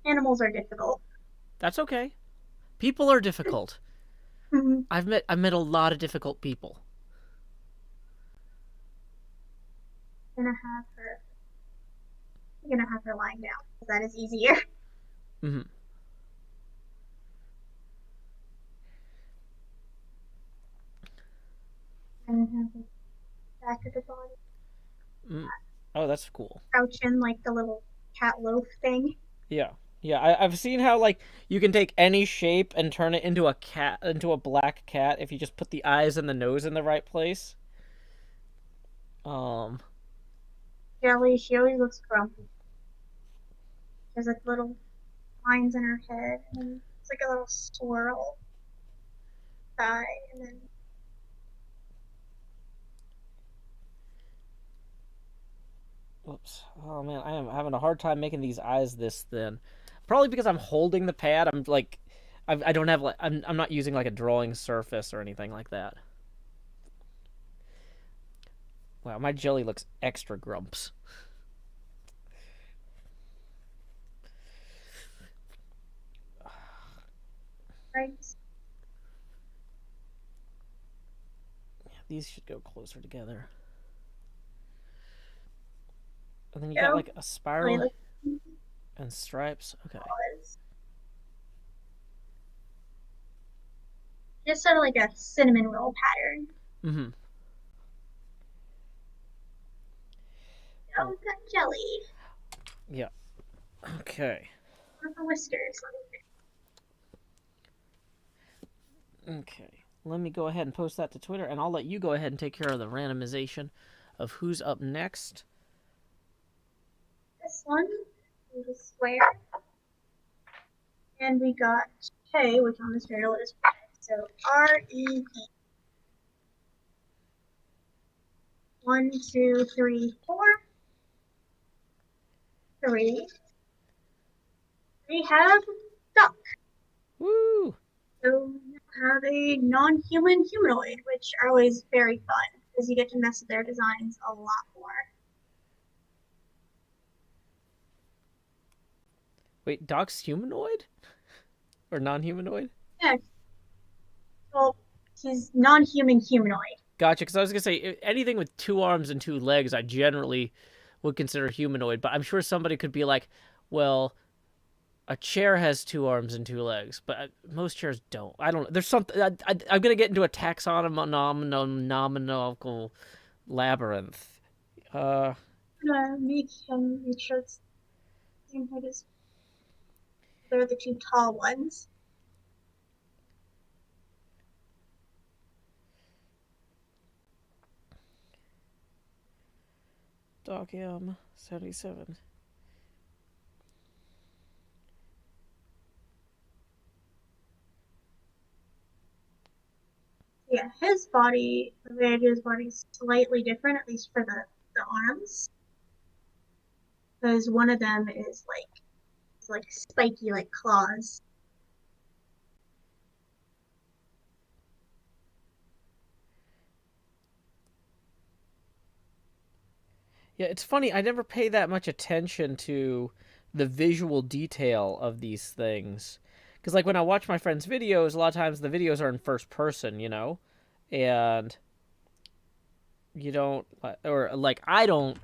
animals are difficult. That's okay. People are difficult. Mm-hmm. I've met a lot of difficult people. I'm gonna have her lying down because that is easier. Mm-hmm. And have the back of the body Oh, that's cool. crouching like the little cat loaf thing. Yeah. Yeah, I've seen how like you can take any shape and turn it into a cat, into a black cat, if you just put the eyes and the nose in the right place. Um, Jelly, she always looks grumpy. There's like little lines in her head, and it's like a little swirl thigh, and then whoops. Oh man, I am having a hard time making these eyes this thin. Probably because I'm holding the pad. I'm like, I don't have like, I'm not using like a drawing surface or anything like that. Wow, my jelly looks extra grumps. right. These should go closer together. And then you got like a spiral and stripes. Okay. Just sort of like a cinnamon roll pattern. Mm-hmm. Oh, we've got jelly. Yeah. Okay. What are the whiskers? Okay. Let me go ahead and post that to Twitter, and I'll let you go ahead and take care of the randomization of who's up next. This one is a square. And we got K, which on this journal is red. So R-E-E. 1, 2, 3, 4. 3. We have duck. Woo! So we have a non-human humanoid, which are always very fun because you get to mess with their designs a lot more. Wait, Doc's humanoid? Or non-humanoid? Yeah. Well, he's non-human humanoid. Gotcha, because I was going to say, anything with 2 arms and 2 legs, I generally would consider humanoid, but I'm sure somebody could be like, well, a chair has 2 arms and 2 legs, but most chairs don't. I don't know. There's something, I'm going to get into a taxonomical labyrinth. I'm gonna make sure it's the same height as they're the 2 tall ones. Doc M77. Yeah, his body, the way I do his body is slightly different, at least for the arms. Because one of them is like spiky, like claws. Yeah, it's funny. I never pay that much attention to the visual detail of these things. Because, like, when I watch my friends' videos, a lot of times the videos are in first person, you know? And you don't, or, like, I don't,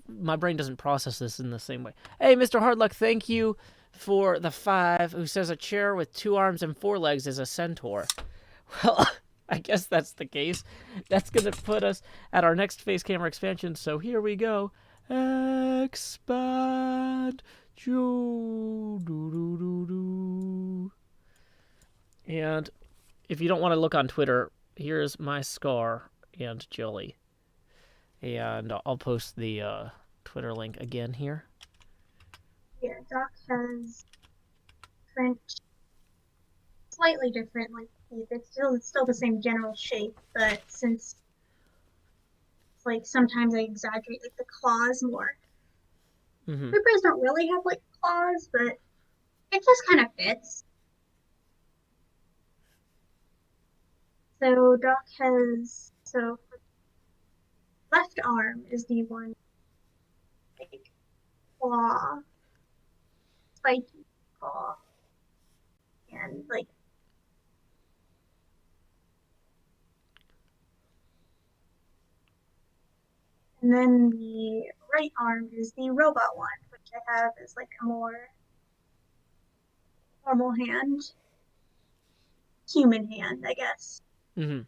my brain doesn't process this in the same way. Hey, Mr. Hardluck, thank you for the 5, who says a chair with 2 arms and 4 legs is a centaur. Well, I guess that's the case. That's going to put us at our next face camera expansion. So here we go. Expand. And if you don't want to look on Twitter, here's my scar and jelly. And I'll post the Twitter link again here. Yeah, Doc has different, slightly different, like it's still the same general shape, but since like sometimes I exaggerate like the claws more. Mm-hmm. Creepers don't really have like claws, but it just kind of fits. So Doc has left arm is the one like claw, spiky claw, and like. And then the right arm is the robot one, which I have as like a more normal hand, human hand, I guess. Mm-hmm.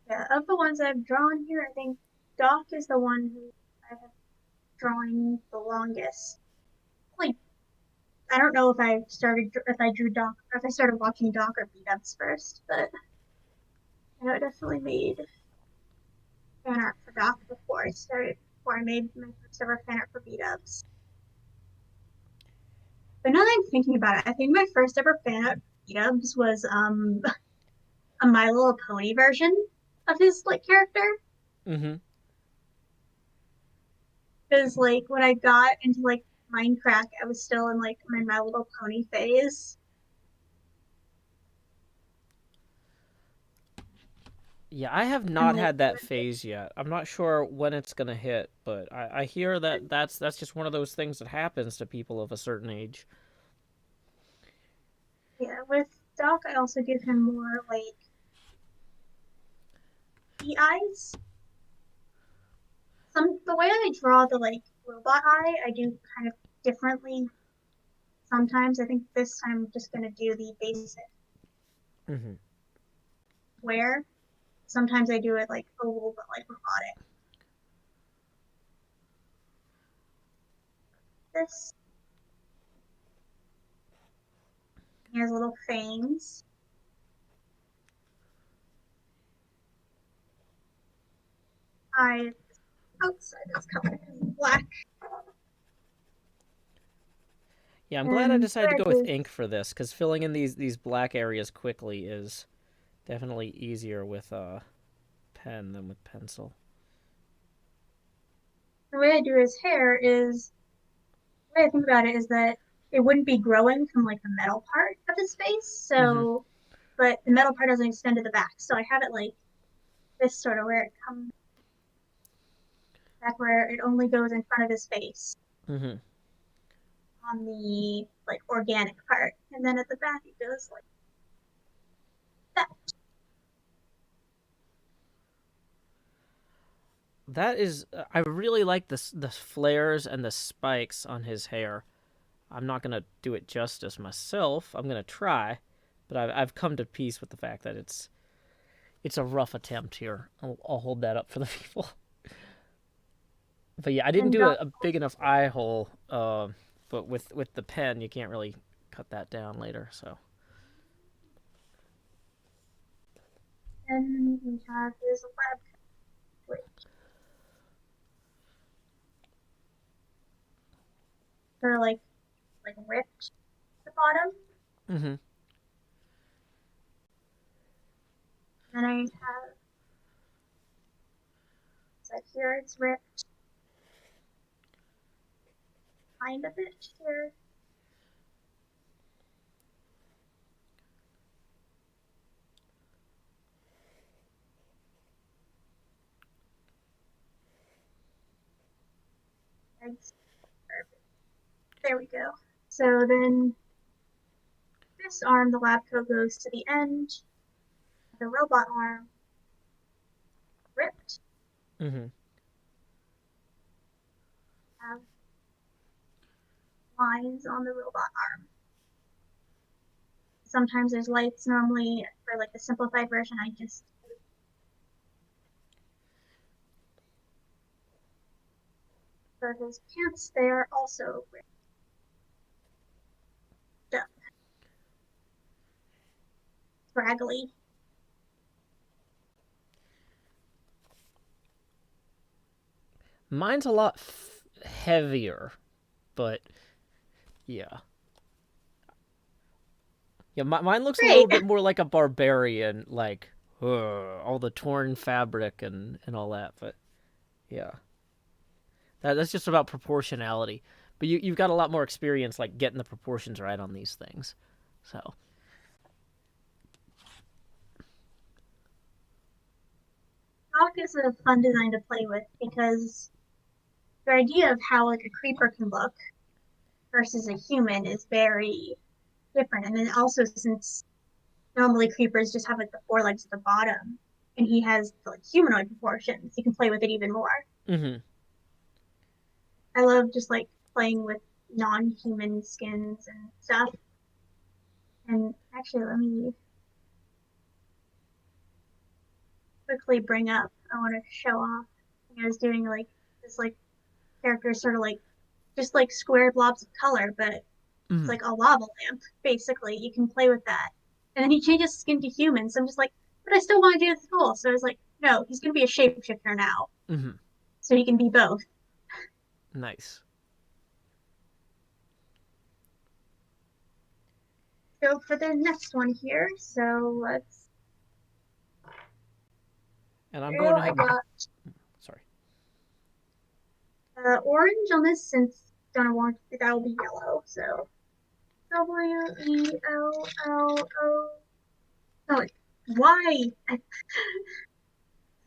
Yeah, of the ones I've drawn here, I think Doc is the one who I have drawn the longest. Like, I don't know if I drew Doc, or if I started watching Doc or Bdubs first, but I know I definitely made fan art for Doc before I made my first ever fan art for Bdubs. But now that I'm thinking about it, I think my first ever fan art for Bdubs was a My Little Pony version of his like character. Mm-hmm. Because like when I got into like Minecraft, I was still in like My Little Pony phase. Yeah, I have And not like had that phase yet. I'm not sure when it's gonna hit, but I hear that that's just one of those things that happens to people of a certain age. yeah, with Doc I also give him more like the eyes. The way I draw the like robot eye, I do kind of differently sometimes. I think this time I'm just gonna do the basic Mm-hmm. square. Sometimes I do it like oval but like robotic. This he has little fangs. Eye outside is covered in black. Yeah, I'm glad I And decided to go with ink for this, because filling in these black areas quickly is definitely easier with pen than with pencil. the way I do his hair is the way I think about it is that it wouldn't be growing from like the metal part of his face. Mm-hmm. So, but the metal part doesn't extend to the back. So I have it like this sort of where it comes back where it only goes in front of his face Mm-hmm. on the like organic part. And then at the back it goes like that. That is, I really like the flares and the spikes on his hair. I'm not gonna do it justice myself. I'm gonna try, but I've come to peace with the fact that it's a rough attempt here. I'll hold that up for the people. But yeah, I didn't And do Doc, a big enough eye hole. But with the pen, you can't really cut that down later. So and we have his lab coat, which are like ripped at the bottom. mm-hmm. And I have so here it's ripped, kind of it here. There we go. So then this arm, the lab coat goes to the end. The robot arm ripped. Mm-hmm. Have lines on the robot arm. Sometimes there's lights. Normally, for like the simplified version, I just for his pants, they are also ripped up, scraggly. Mine's a lot heavier, but yeah. Yeah, mine looks a Great. little bit more like a barbarian, like all the torn fabric and all that. But yeah, that's just about proportionality. But you've got a lot more experience, like getting the proportions right on these things. So Doc is a fun design to play with because the idea of how like a creeper can look versus a human is very different. And then also since normally creepers just have like the forelegs at the bottom, and he has like humanoid proportions, you can play with it even more. Mm-hmm. I love just like playing with non-human skins and stuff. And actually, let me quickly bring up. I want to show off. I was doing like this like character sort of like just like square blobs of color, but it's Mm-hmm. like a lava lamp basically. You can play with that, and then he changes skin to human. So I'm just like, but I still want to do this cool. So I was like, no, he's gonna be a shapeshifter now, Mm-hmm. so he can be both. Nice. Go for the next one here. So let's. And I'm going I ahead. got Sorry. orange on this since don't want that will be yellow. So WELLO. Oh, Y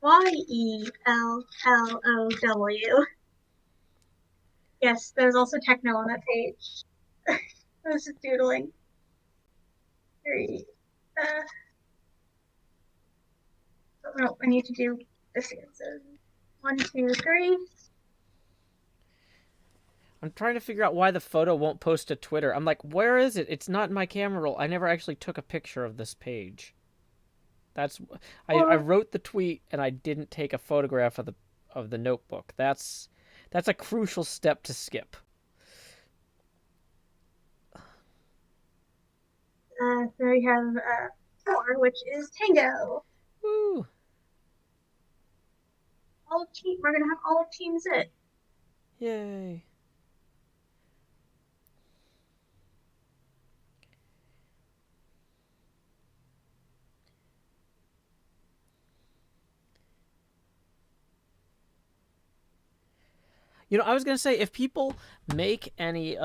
YELLOW. Yes, there's also techno on that page. I was just doodling. Three. No, I need to do this again. So 1, 2, 3. I'm trying to figure out why the photo won't post to Twitter. I'm like, where is it? It's not in my camera roll. I never actually took a picture of this page. That's I wrote the tweet and I didn't take a photograph of the notebook. That's a crucial step to skip. So we have 4, which is Tango. Woo! We're gonna have all of teams it. Yay! You know, I was gonna say if people make any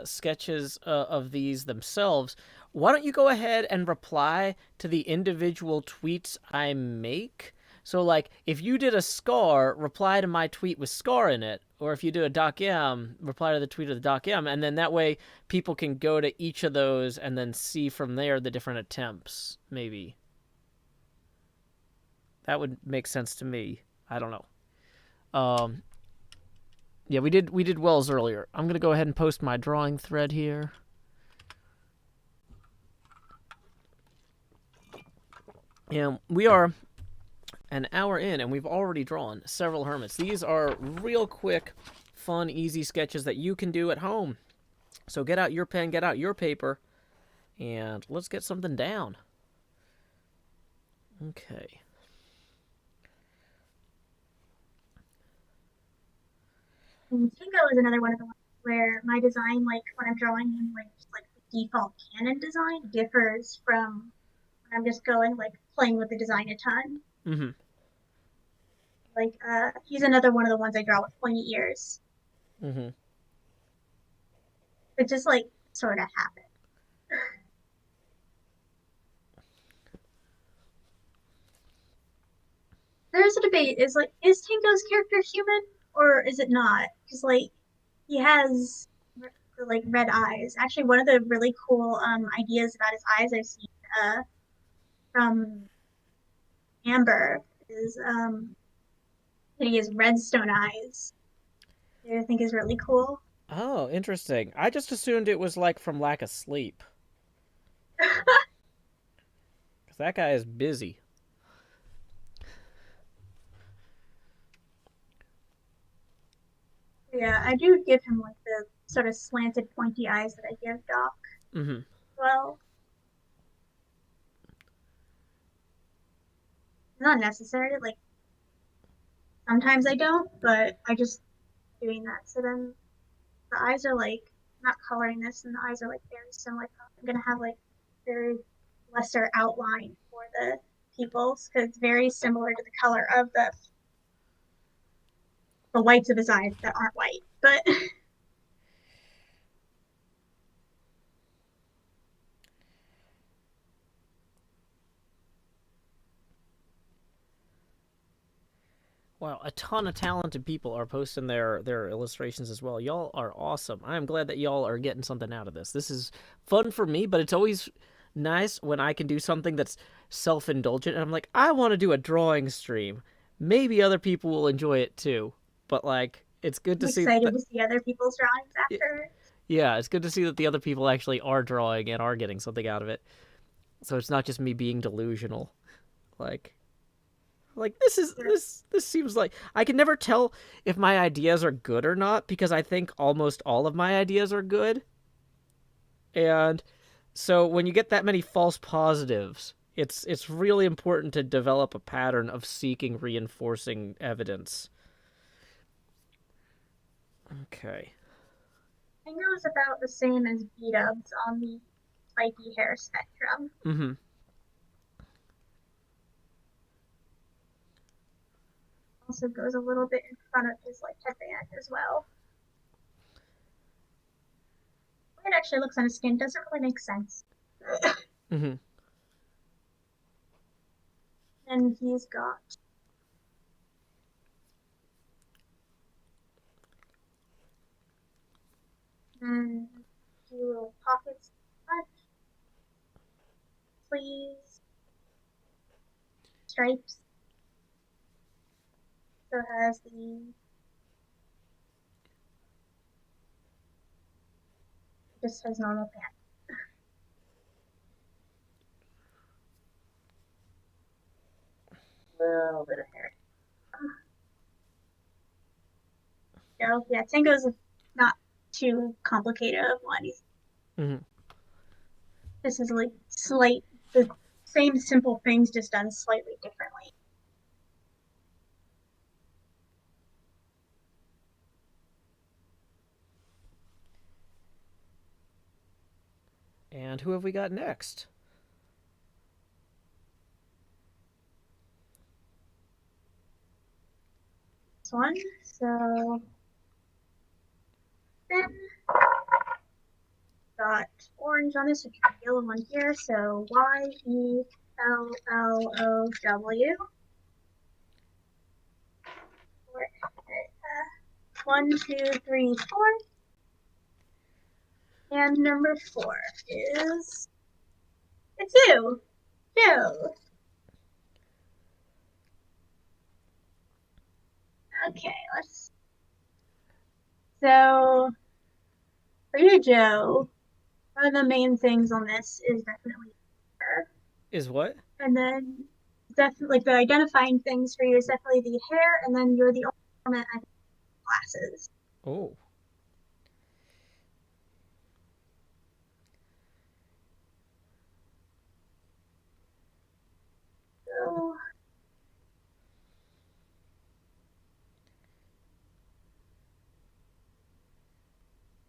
sketches of these themselves, why don't you go ahead and reply to the individual tweets I make? So, like, if you did a scar, reply to my tweet with scar in it, or if you do a docm, reply to the tweet of the docm, and then that way people can go to each of those and then see from there the different attempts. Maybe that would make sense to me. I don't know. Yeah, we did Wells earlier. I'm gonna go ahead and post my drawing thread here. And we are an hour in, and we've already drawn several hermits. These are real quick, fun, easy sketches that you can do at home. So get out your pen, get out your paper, and let's get something down. Okay. And Tango is another one of the ones where my design, like when I'm drawing him, like just like the default canon design differs from when I'm just going like playing with the design a ton. Mm-hmm. Like he's another one of the ones I draw with pointy ears. Mm-hmm. It just like sort of happened. There's a debate: is Tango's character human or is it not? Because like he has like red eyes. Actually, one of the really cool ideas about his eyes I've seen from Amber is that he has redstone eyes. Which I think is really cool. Oh, interesting. I just assumed it was like from lack of sleep. Because that guy is busy. Yeah, I do give him like the sort of slanted, pointy eyes that I give Doc. Mm-hmm. Well, not necessary. Like sometimes I don't, but I just doing that. So then the eyes are like not coloring this, and the eyes are like very similar. I'm gonna have like very lesser outline for the pupils because it's very similar to the color of the whites of his eyes that aren't white. But Wow, a ton of talented people are posting their illustrations as well. Y'all are awesome. I'm glad that y'all are getting something out of this. This is fun for me, but it's always nice when I can do something that's self-indulgent and I'm like, I want to do a drawing stream. Maybe other people will enjoy it too. But like, it's good to I'm see excited that, to see other people's drawings after. yeah, it's good to see that the other people actually are drawing and are getting something out of it. So it's not just me being delusional. Like this seems like I can never tell if my ideas are good or not because I think almost all of my ideas are good. And so when you get that many false positives, it's really important to develop a pattern of seeking reinforcing evidence. Okay. Tango is about the same as Bdubs on the spiky hair spectrum. Mm-hmm. Also goes a little bit in front of his like headband as well. The way it actually looks on his skin doesn't really make sense. Mm-hmm. And he's got two little pockets, sleeves, stripes. So it has the just his normal pants. A little bit of hair. So yeah, Tango's not too complicated of one. Mm-hmm. This is like the same simple things just done slightly differently. And who have we got next? This one. So then got orange on this, which is the yellow one here. So YELLOW. 1, 2, 3, 4. And number 4 is it's you. Joe. Okay, let's. So for you, Joe, one of the main things on this is definitely hair. Is what? And then definitely the identifying things for you is definitely the hair, and then you're the only one that glasses. Oh. So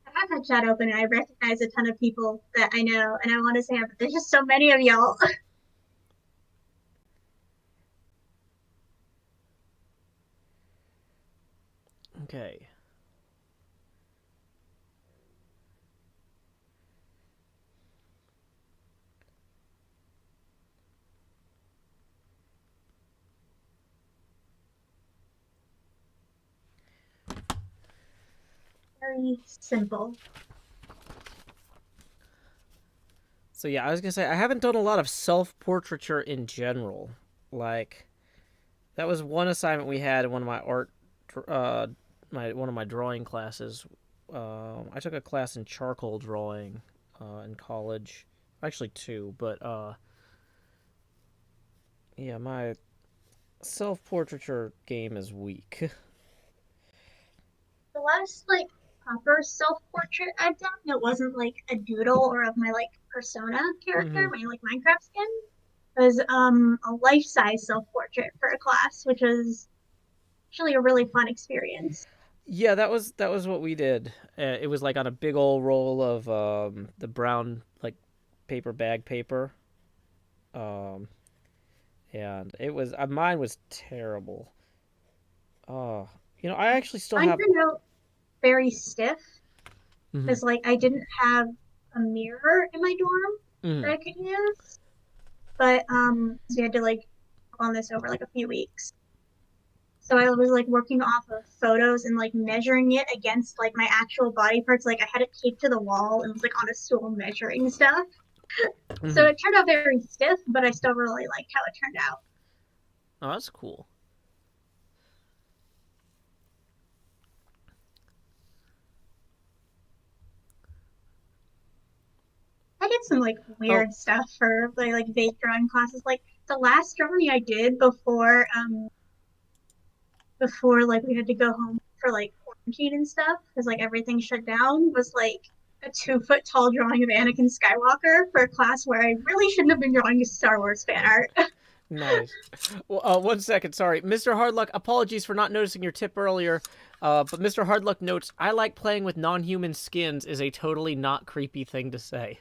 I have that chat open and I recognize a ton of people that I know, and I want to say but there's just so many of y'all. Okay. Very simple. So yeah, I was gonna say I haven't done a lot of self-portraiture in general. Like, that was one assignment we had in one of my one of my drawing classes. I took a class in charcoal drawing in college. Actually, two, but yeah, my self-portraiture game is weak. The last like proper self-portrait I've done that wasn't like a doodle or of my like persona character, my like Minecraft skin, was a life-size self-portrait for a class, which was actually a really fun experience. Yeah, that was what we did. It was like on a big old roll of the brown like paper bag paper. Um, and it was mine was terrible. Oh, I actually still Mine have. turned out very stiff Mhm. because like I didn't have a mirror in my dorm that Mhm. I could use, but so we had to like work on this over like a few weeks. So I was like working off of photos and like measuring it against like my actual body parts. Like I had it taped to the wall and was like on a stool measuring stuff. So Mhm. it turned out very stiff, but I still really liked how it turned out. Oh, that's cool. I did some like Oh, weird stuff for like vague drawing classes. Like the last drawing I did before like we had to go home for like quarantine and stuff because like everything shut down was like a 2 foot tall drawing of Anakin Skywalker for a class where I really shouldn't have been drawing Star Wars fan art. nice. Well, 1 second, sorry. Mr. Hardluck, apologies for not noticing your tip earlier, but Mr. Hardluck notes, I like playing with non-human skins is a totally not creepy thing to say.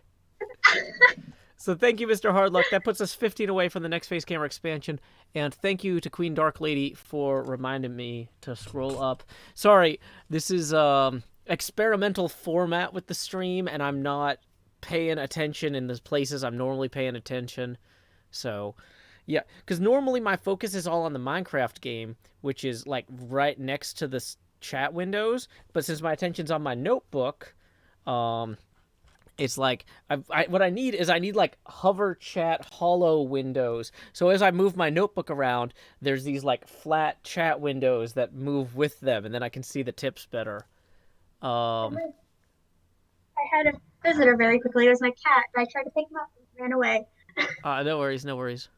So thank you, Mr. Hardluck. That puts us 15 away from the next face camera expansion. And thank you to Queen Dark Lady for reminding me to scroll up. Sorry, this is experimental format with the stream, and I'm not paying attention in the places I'm normally paying attention. So, yeah, because normally my focus is all on the Minecraft game, which is like right next to the chat windows. But since my attention's on my notebook, um, it's like what I need is I need like hover chat hollow windows. So as I move my notebook around, there's these like flat chat windows that move with them, and then I can see the tips better. Um, I had a visitor very quickly. It was my cat. I tried to pick him up and he ran away. no worries, no worries.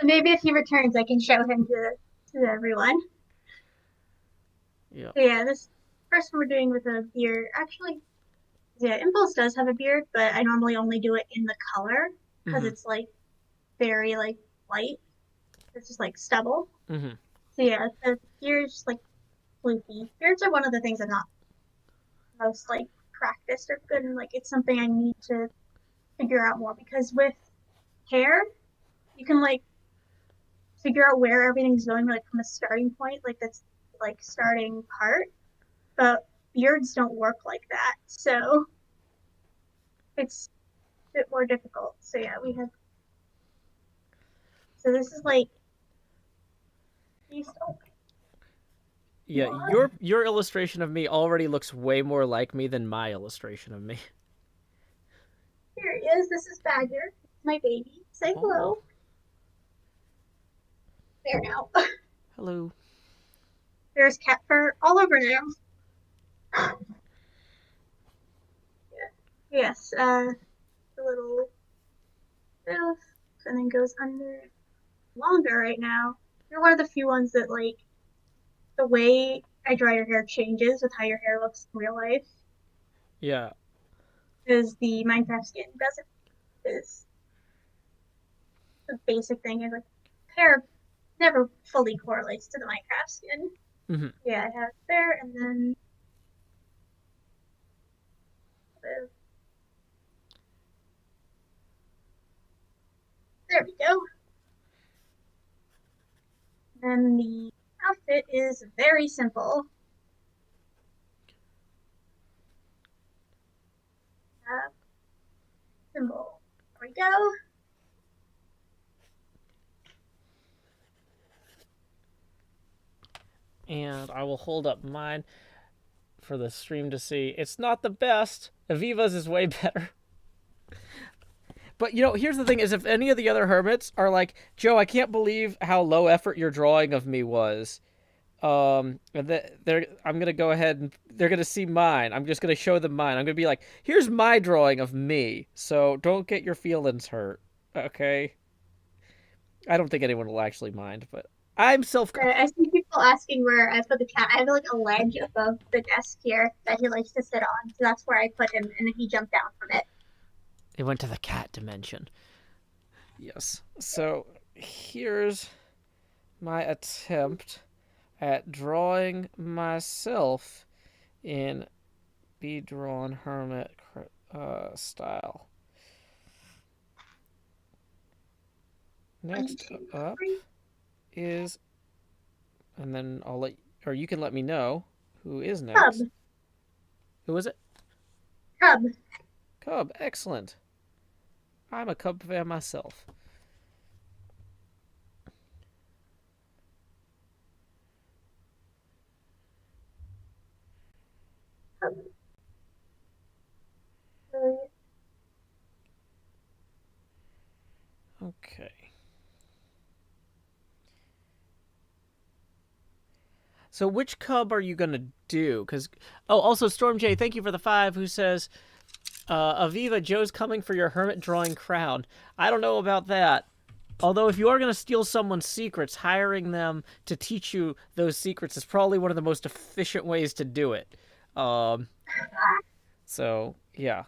So maybe if he returns, I can show him to everyone. Yeah. So yeah, this first one we're doing with a beard. Actually, yeah, Impulse does have a beard, but I normally only do it in the color because Mhm. it's like very like light. It's just like stubble. Mhm. So yeah, the beard's like floofy. Beards are one of the things I'm not most like practiced or good in. Like it's something I need to figure out more because with hair, you can like figure out where everything's going like from a starting point, like that's like starting part. But beards don't work like that. So it's a bit more difficult. So yeah, we have so this is like Yeah, your illustration of me already looks way more like me than my illustration of me. here he is. This is Badger, my baby. Say Oh, hello. There now. hello. There's cat fur all over now. Yes, the little roof, and then goes under longer right now. You're one of the few ones that like the way I draw your hair changes with how your hair looks in real life. Yeah. Because the Minecraft skin doesn't. Is the basic thing is like hair never fully correlates to the Minecraft skin. Mhm. Yeah, I have there, and then there we go. Then the outfit is very simple. Uh, symbol. There we go. And I will hold up mine for the stream to see. It's not the best. Aviva's is way better. But you know, here's the thing: is if any of the other hermits are like, Joe, I can't believe how low effort your drawing of me was. I'm gonna go ahead and they're gonna see mine. I'm just gonna show them mine. I'm gonna be like, here's my drawing of me. So don't get your feelings hurt, okay? I don't think anyone will actually mind, but I'm self. I see people asking where I put the cat. I have like a ledge above the desk here that he likes to sit on, so that's where I put him, and then he jumped down from it. It went to the cat dimension. Yes. So here's my attempt at drawing myself in Be Drawn Hermit style. Next up is, and then I'll let, or you can let me know who is next. Cub. Who is it? Cub. Cub. Excellent. I'm a Cub fan myself. Okay. So which cub are you gonna do? Because also Storm J, thank you for the 5. Who says, Aviva, Joe's coming for your hermit drawing crown. I don't know about that. Although if you are gonna steal someone's secrets, hiring them to teach you those secrets is probably one of the most efficient ways to do it. So yeah.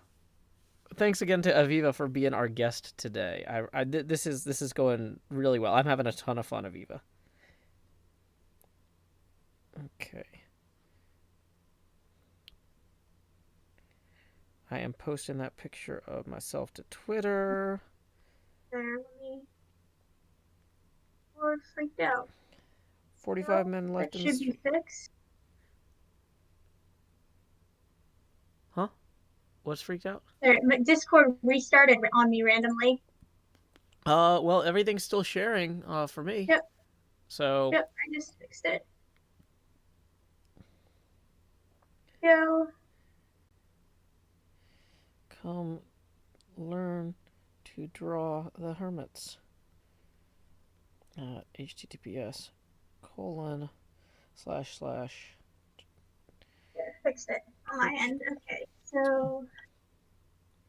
Thanks again to Aviva for being our guest today. This is going really well. I'm having a ton of fun, Aviva. Okay. I am posting that picture of myself to Twitter. There, let me. Lord, freaked out. 45 men left That in the should be stream. fixed. Huh? What's freaked out? There, Discord restarted on me randomly. Well, everything's still sharing, for me. Yep. So. Yep, I just fixed it. Go. Come learn to draw the hermits. HTTPS:// Fixed it on my end. Okay, so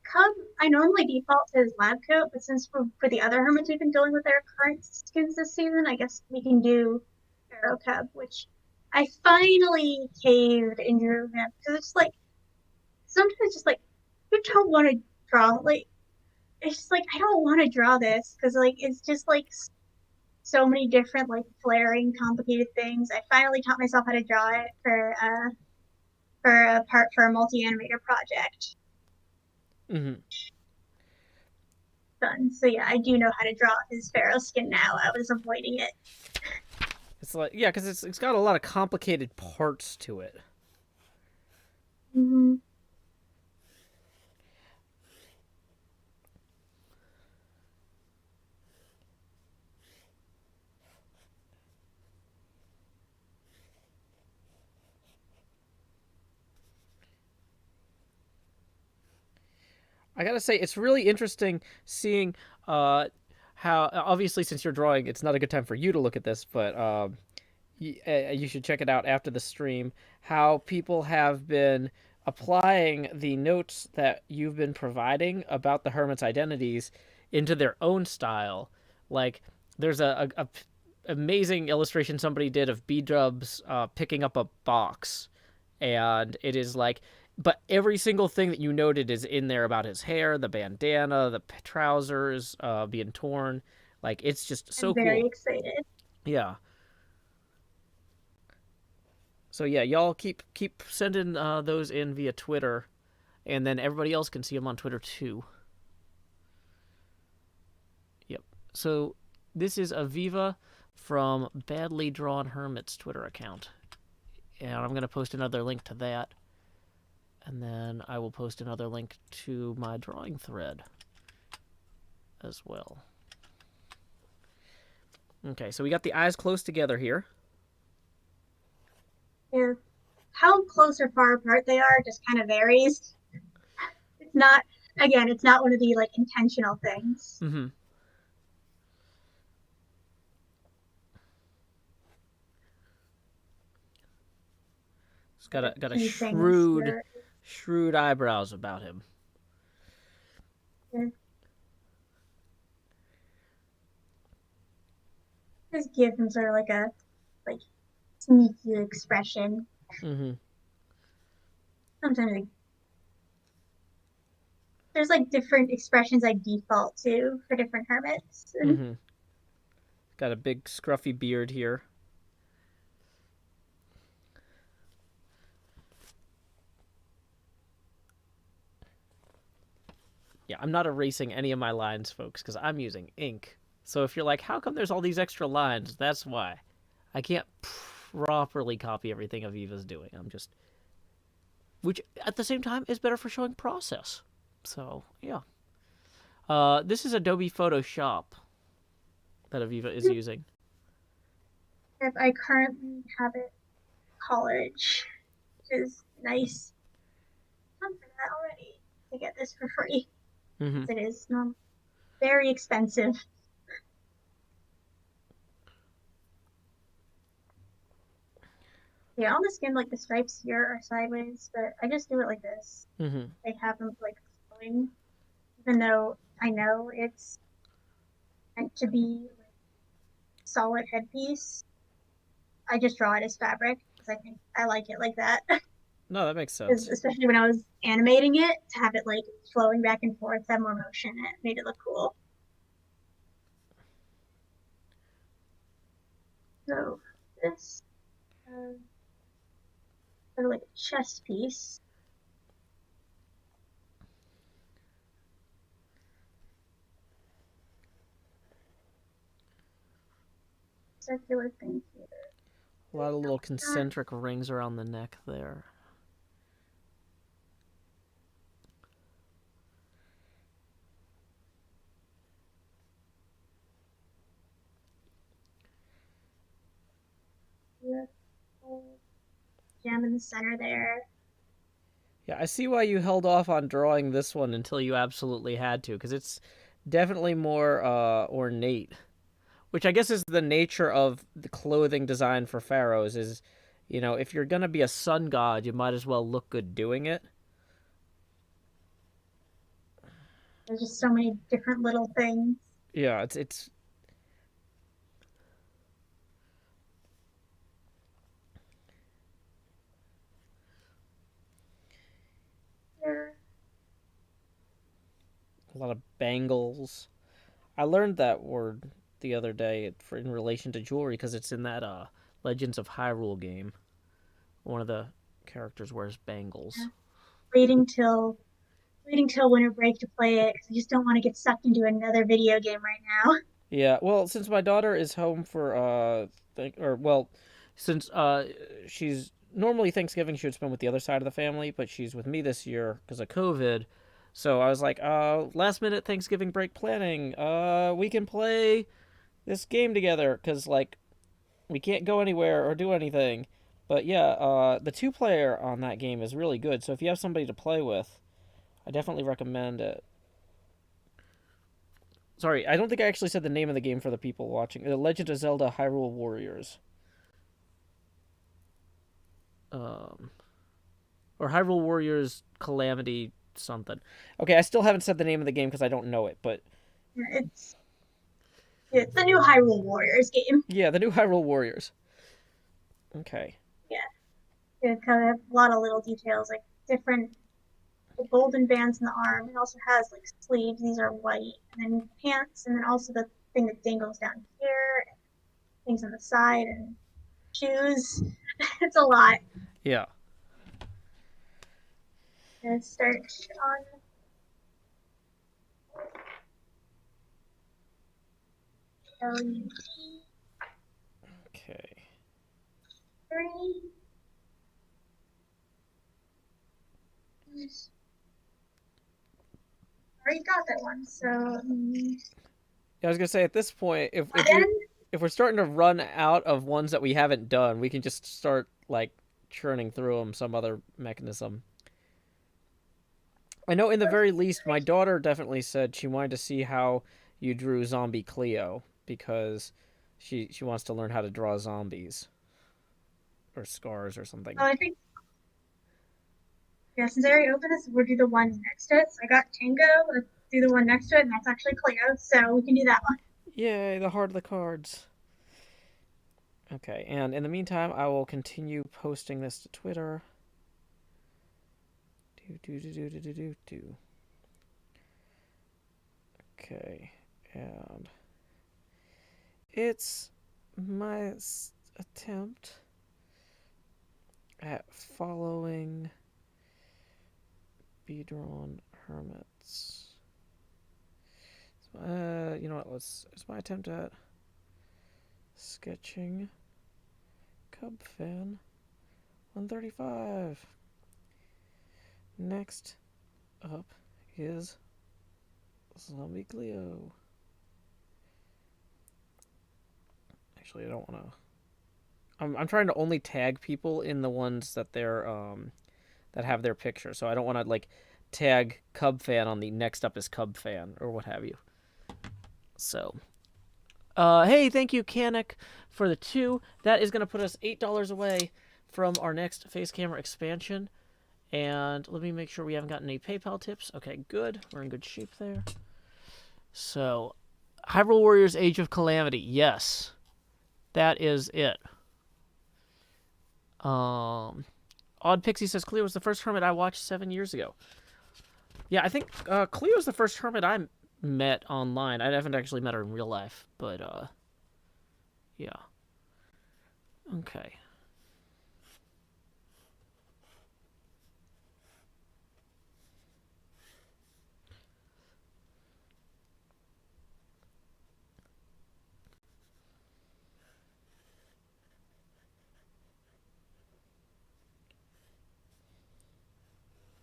Cub, I normally default to his lab coat, but since for the other hermits we've been dealing with their current skins this season, I guess we can do Arrow Cub, which I finally caved and drew him because it's like sometimes just like you don't want to draw like it's just like I don't want to draw this because like it's just like so many different like flaring complicated things. I finally taught myself how to draw it for a multi-animator project. Mm-hmm. Done. So yeah, I do know how to draw his pharaoh skin now. I was avoiding it. It's like, yeah, because it's got a lot of complicated parts to it. Mm-hmm. I gotta say, it's really interesting seeing how, obviously, since you're drawing, it's not a good time for you to look at this, but you should check it out after the stream, how people have been applying the notes that you've been providing about the hermits' identities into their own style. Like, there's a amazing illustration somebody did of Bdubs picking up a box, and it is like, but every single thing that you noted is in there about his hair, the bandana, the trousers being torn. Like, it's just so I'm very cool. excited. Yeah. So yeah, y'all keep sending those in via Twitter, and then everybody else can see them on Twitter too. Yep. So this is Aviva from BadlyDrawnHermits Twitter account, and I'm gonna post another link to that, and then I will post another link to my drawing thread as well. Okay, so we got the eyes close together here. Yeah. How close or far apart they are just kind of varies. It's not, again, it's not one of the like intentional things. Mm-hmm. It's got a shrewd eyebrows about him. Yeah. Just give him sort of like a sneaky expression. Mm-hmm. Sometimes there's like different expressions I default to for different hermits. Mm-hmm. Got a big scruffy beard here. Yeah, I'm not erasing any of my lines, folks, because I'm using ink. So if you're like, how come there's all these extra lines? That's why. I can't properly copy everything Aviva's doing. I'm just... Which, at the same time, is better for showing process. So, yeah. This is Adobe Photoshop that Aviva is using. I currently have it college, which is nice. to get this for free. Mm-hmm. It is very expensive. Yeah, on the skin, like the stripes here are sideways, but I just do it like this. Mm-hmm. I have them like flowing, even though I know it's meant to be like solid headpiece. I just draw it as fabric because I think I like it like that. No, that makes sense. Especially when I was animating it, to have it like flowing back and forth, have more motion, it made it look cool. So this sort of like a chest piece. Circular thing here. A lot of little concentric rings around the neck there. Gem in the center there. Yeah, I see why you held off on drawing this one until you absolutely had to, because it's definitely more ornate. Which I guess is the nature of the clothing design for pharaohs is, you know, if you're going to be a sun god, you might as well look good doing it. There's just so many different little things. Yeah, it's Here. a lot of bangles. I learned that word the other day in relation to jewelry because it's in that Legends of Hyrule game. One of the characters wears bangles. Yeah. Waiting till winter break to play it because I just don't want to get sucked into another video game right now. Yeah, well, since my daughter is home for since she's normally Thanksgiving she would spend with the other side of the family, but she's with me this year because of COVID. So I was like, last minute Thanksgiving break planning. We can play this game together because like we can't go anywhere or do anything. But yeah, the two player on that game is really good. So if you have somebody to play with, I definitely recommend it. Sorry, I don't think I actually said the name of the game for the people watching. The Legend of Zelda Hyrule Warriors. Um, or Hyrule Warriors Calamity something. Okay, I still haven't said the name of the game because I don't know it, but It's the new Hyrule Warriors game. yeah, the new Hyrule Warriors. Okay. Yeah, it kind of a lot of little details like different golden bands in the arm. It also has like sleeves. These are white, and then pants, and then also the thing that dangles down here, things on the side, and shoes. It's a lot. Yeah. And start on LED Okay. 3. Already got that one, so Yeah, I was gonna say at this point, again, if we're starting to run out of ones that we haven't done, we can just start like churning through them some other mechanism. I know in the very least, my daughter definitely said she wanted to see how you drew Zombie Cleo because she wants to learn how to draw zombies or scars or something. I think yeah, since I already opened this, we'll do the one next to it. So I got Tango, let's do the one next to it, and that's actually Cleo, so we can do that one. Yay, the heart of the cards. Okay, and in the meantime, I will continue posting this to Twitter. Do. Okay, and it's my attempt at following BadlyDrawnHermits. You know what? It's my attempt at sketching Cub Fan 135. Next up is Zombie Cleo. Actually, I don't want to. I'm trying to only tag people in the ones that they're that have their picture, so I don't want to like tag Cub Fan on the next up is Cub Fan or what have you. So, hey, thank you, Kanik, for the 2. That is going to put us $8 away from our next face camera expansion. And let me make sure we haven't gotten any PayPal tips. Okay, good. We're in good shape there. So, Hyrule Warriors Age of Calamity. Yes. That is it. Odd Pixie says, Cleo was the first Hermit I watched 7 years ago. Yeah, I think Cleo was the first Hermit I met online. I haven't actually met her in real life, but, yeah. Okay.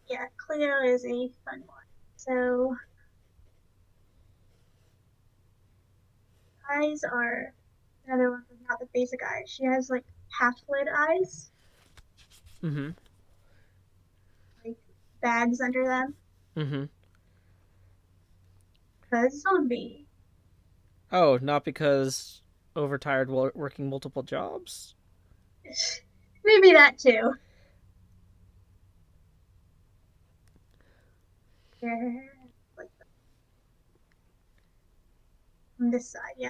Yeah, Cleo is a fun one. So, eyes are another one, but not the basic eyes. She has like half-lid eyes. Mm-hmm. Like bags under them. Mm-hmm. Because zombie. Oh, not because overtired working multiple jobs? Maybe that too. Yeah, like that. On this side, yeah.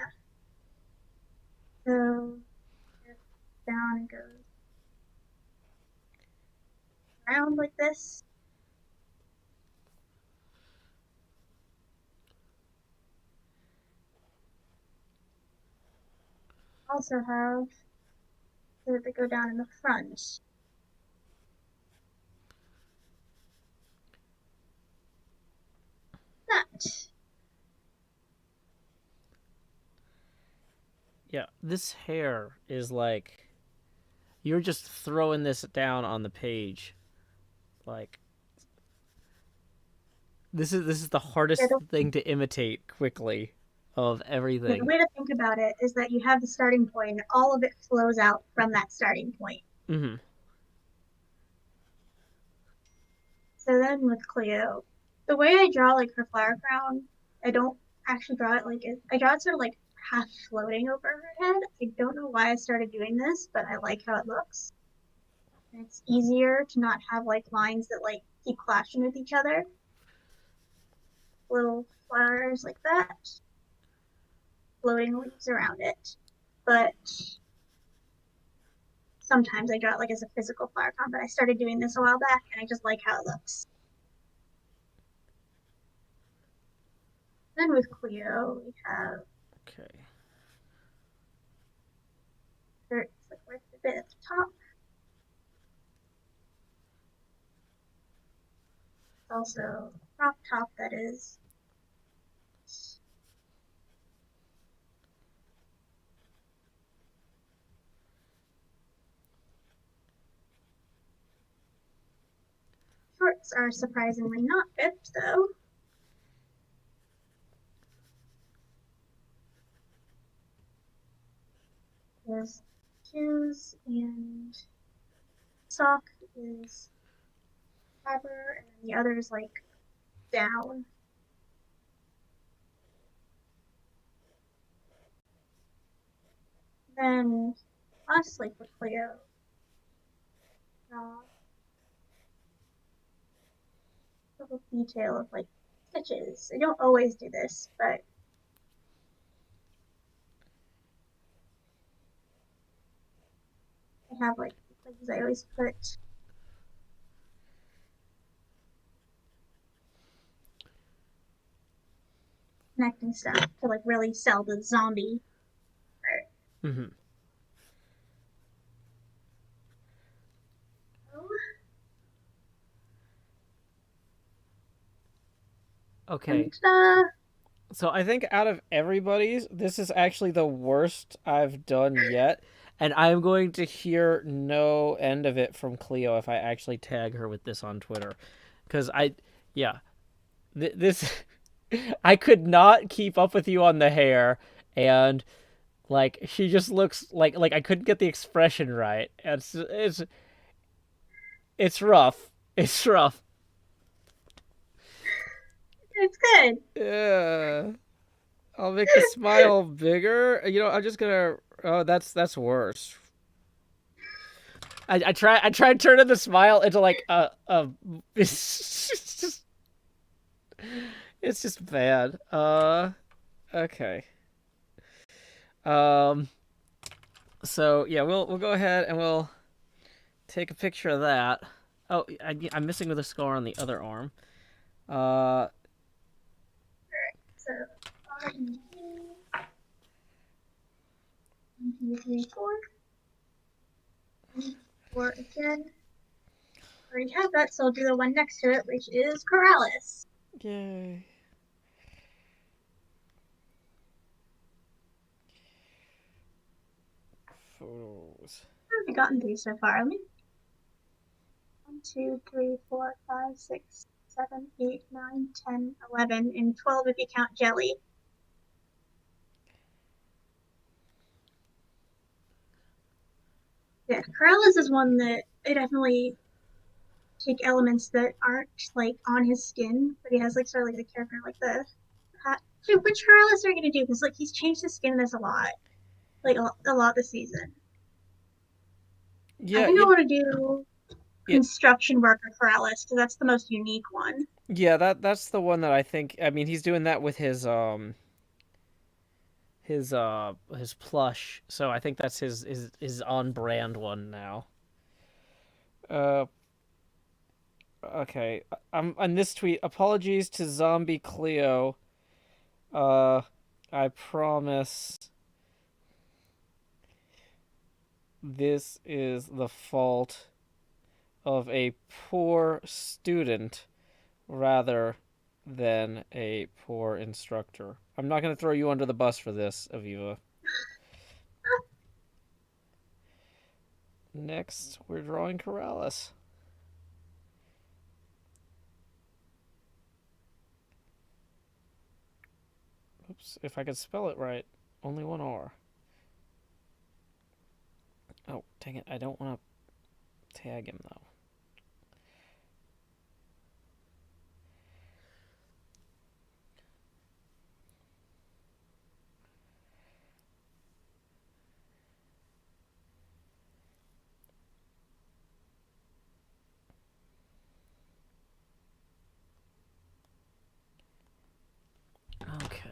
So down and goes around like this. Also have so that they go down in the front. That. Yeah, this hair is like you're just throwing this down on the page. Like this is the hardest thing to imitate quickly of everything. The way to think about it is that you have the starting point and all of it flows out from that starting point. Mm-hmm. So then with Cleo, the way I draw like her flower crown, I don't actually draw it like it. I draw it sort of like half floating over her head. I don't know why I started doing this, but I like how it looks. And it's easier to not have like lines that like keep clashing with each other. Little flowers like that. Floating leaves around it. But sometimes I draw it like as a physical flower crown, but I started doing this a while back and I just like how it looks. Then with Cleo, we have Okay. it's like right a bit at the top. Also a crop top that is shorts are surprisingly not ripped though. There's shoes and sock is rubber and then the other is like down. Then lastly for Cleo, little detail of like stitches. I don't always do this, but I have like places I always put connecting stuff to like really sell the zombie part. Mm-hmm. Okay. So I think out of everybody's, this is actually the worst I've done yet. And I'm going to hear no end of it from Cleo if I actually tag her with this on Twitter. Because this, I could not keep up with you on the hair. And, like, she just looks like I couldn't get the expression right. It's rough. It's rough. It's good. Yeah. I'll make the smile bigger. You know, I'm just gonna. Oh, that's worse. I tried turning the smile into like a. It's just bad. Okay. Um. So yeah, we'll go ahead and we'll take a picture of that. Oh, I'm missing with a scar on the other arm. Uh. So, 1, 2, 3, 4. 4 again. Already have that, so I'll do the one next to it, which is Corrales. Yay. Photos. I've gotten 3 so far. Let me. 1, 2, 3, 4, 5, 6, 7, 8, 9, 10, 11, and 12 if you count Jelly. Yeah, Corrales is one that I definitely take elements that aren't like on his skin, but he has like sort of like the character, like the hat. Dude, which Corrales are you gonna do? Because like he's changed his skin this a lot, like a lot this season. I Yeah, think I want to do yeah, construction worker Corrales because that's the most unique one. yeah. That's the one that I think. I mean, he's doing that with his plush. So I think that's his on brand one now. Uh, okay. I'm on this tweet. Apologies to Zombie Cleo. Uh, I promise this is the fault of a poor student rather than a poor instructor. I'm not going to throw you under the bus for this, Aviva. Next, we're drawing Corrales. Oops, if I could spell it right. Only one R. Oh, dang it. I don't want to tag him, though. Okay.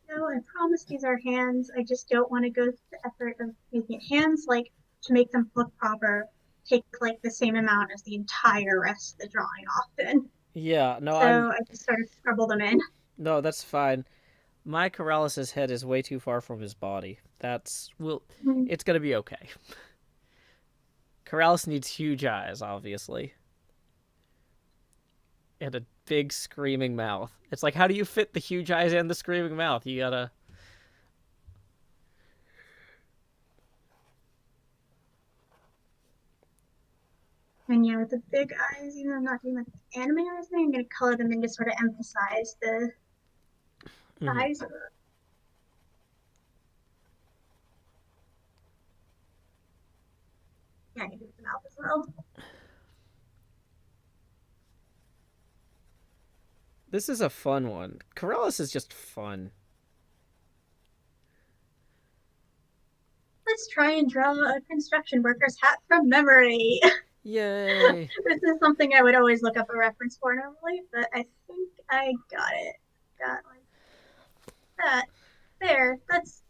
No, I promise these are hands. I just don't want to go through the effort of making it hands, like to make them look proper, take like the same amount as the entire rest of the drawing often. Yeah, no, So I just sort of scribble them in. no, that's fine. My Corrales' head is way too far from his body. It's gonna be okay. Corrales needs huge eyes, obviously, and a big screaming mouth. It's like, how do you fit the huge eyes and the screaming mouth? You gotta. And yeah, with the big eyes, even though I'm not doing like anime or anything, I'm gonna color them in to sort of emphasize the size of it. Yeah, I can do the mouth as well. This is a fun one. Corrales is just fun. Let's try and draw a construction worker's hat from memory. Yay! This is something I would always look up a reference for normally, but I think I got it. Got like that. There. That's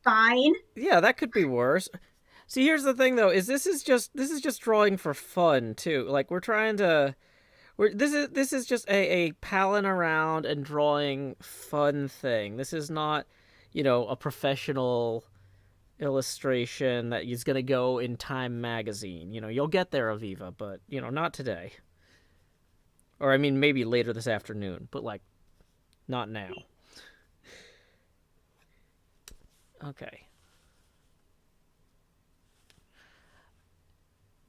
fine. Yeah, that could be worse. See, here's the thing though: is this is just drawing for fun too. Like we're trying to, this is just a palling around and drawing fun thing. This is not, a professional illustration that is gonna go in Time magazine. You'll get there, Aviva, but not today. Or I mean, maybe later this afternoon, but like, not now. Okay.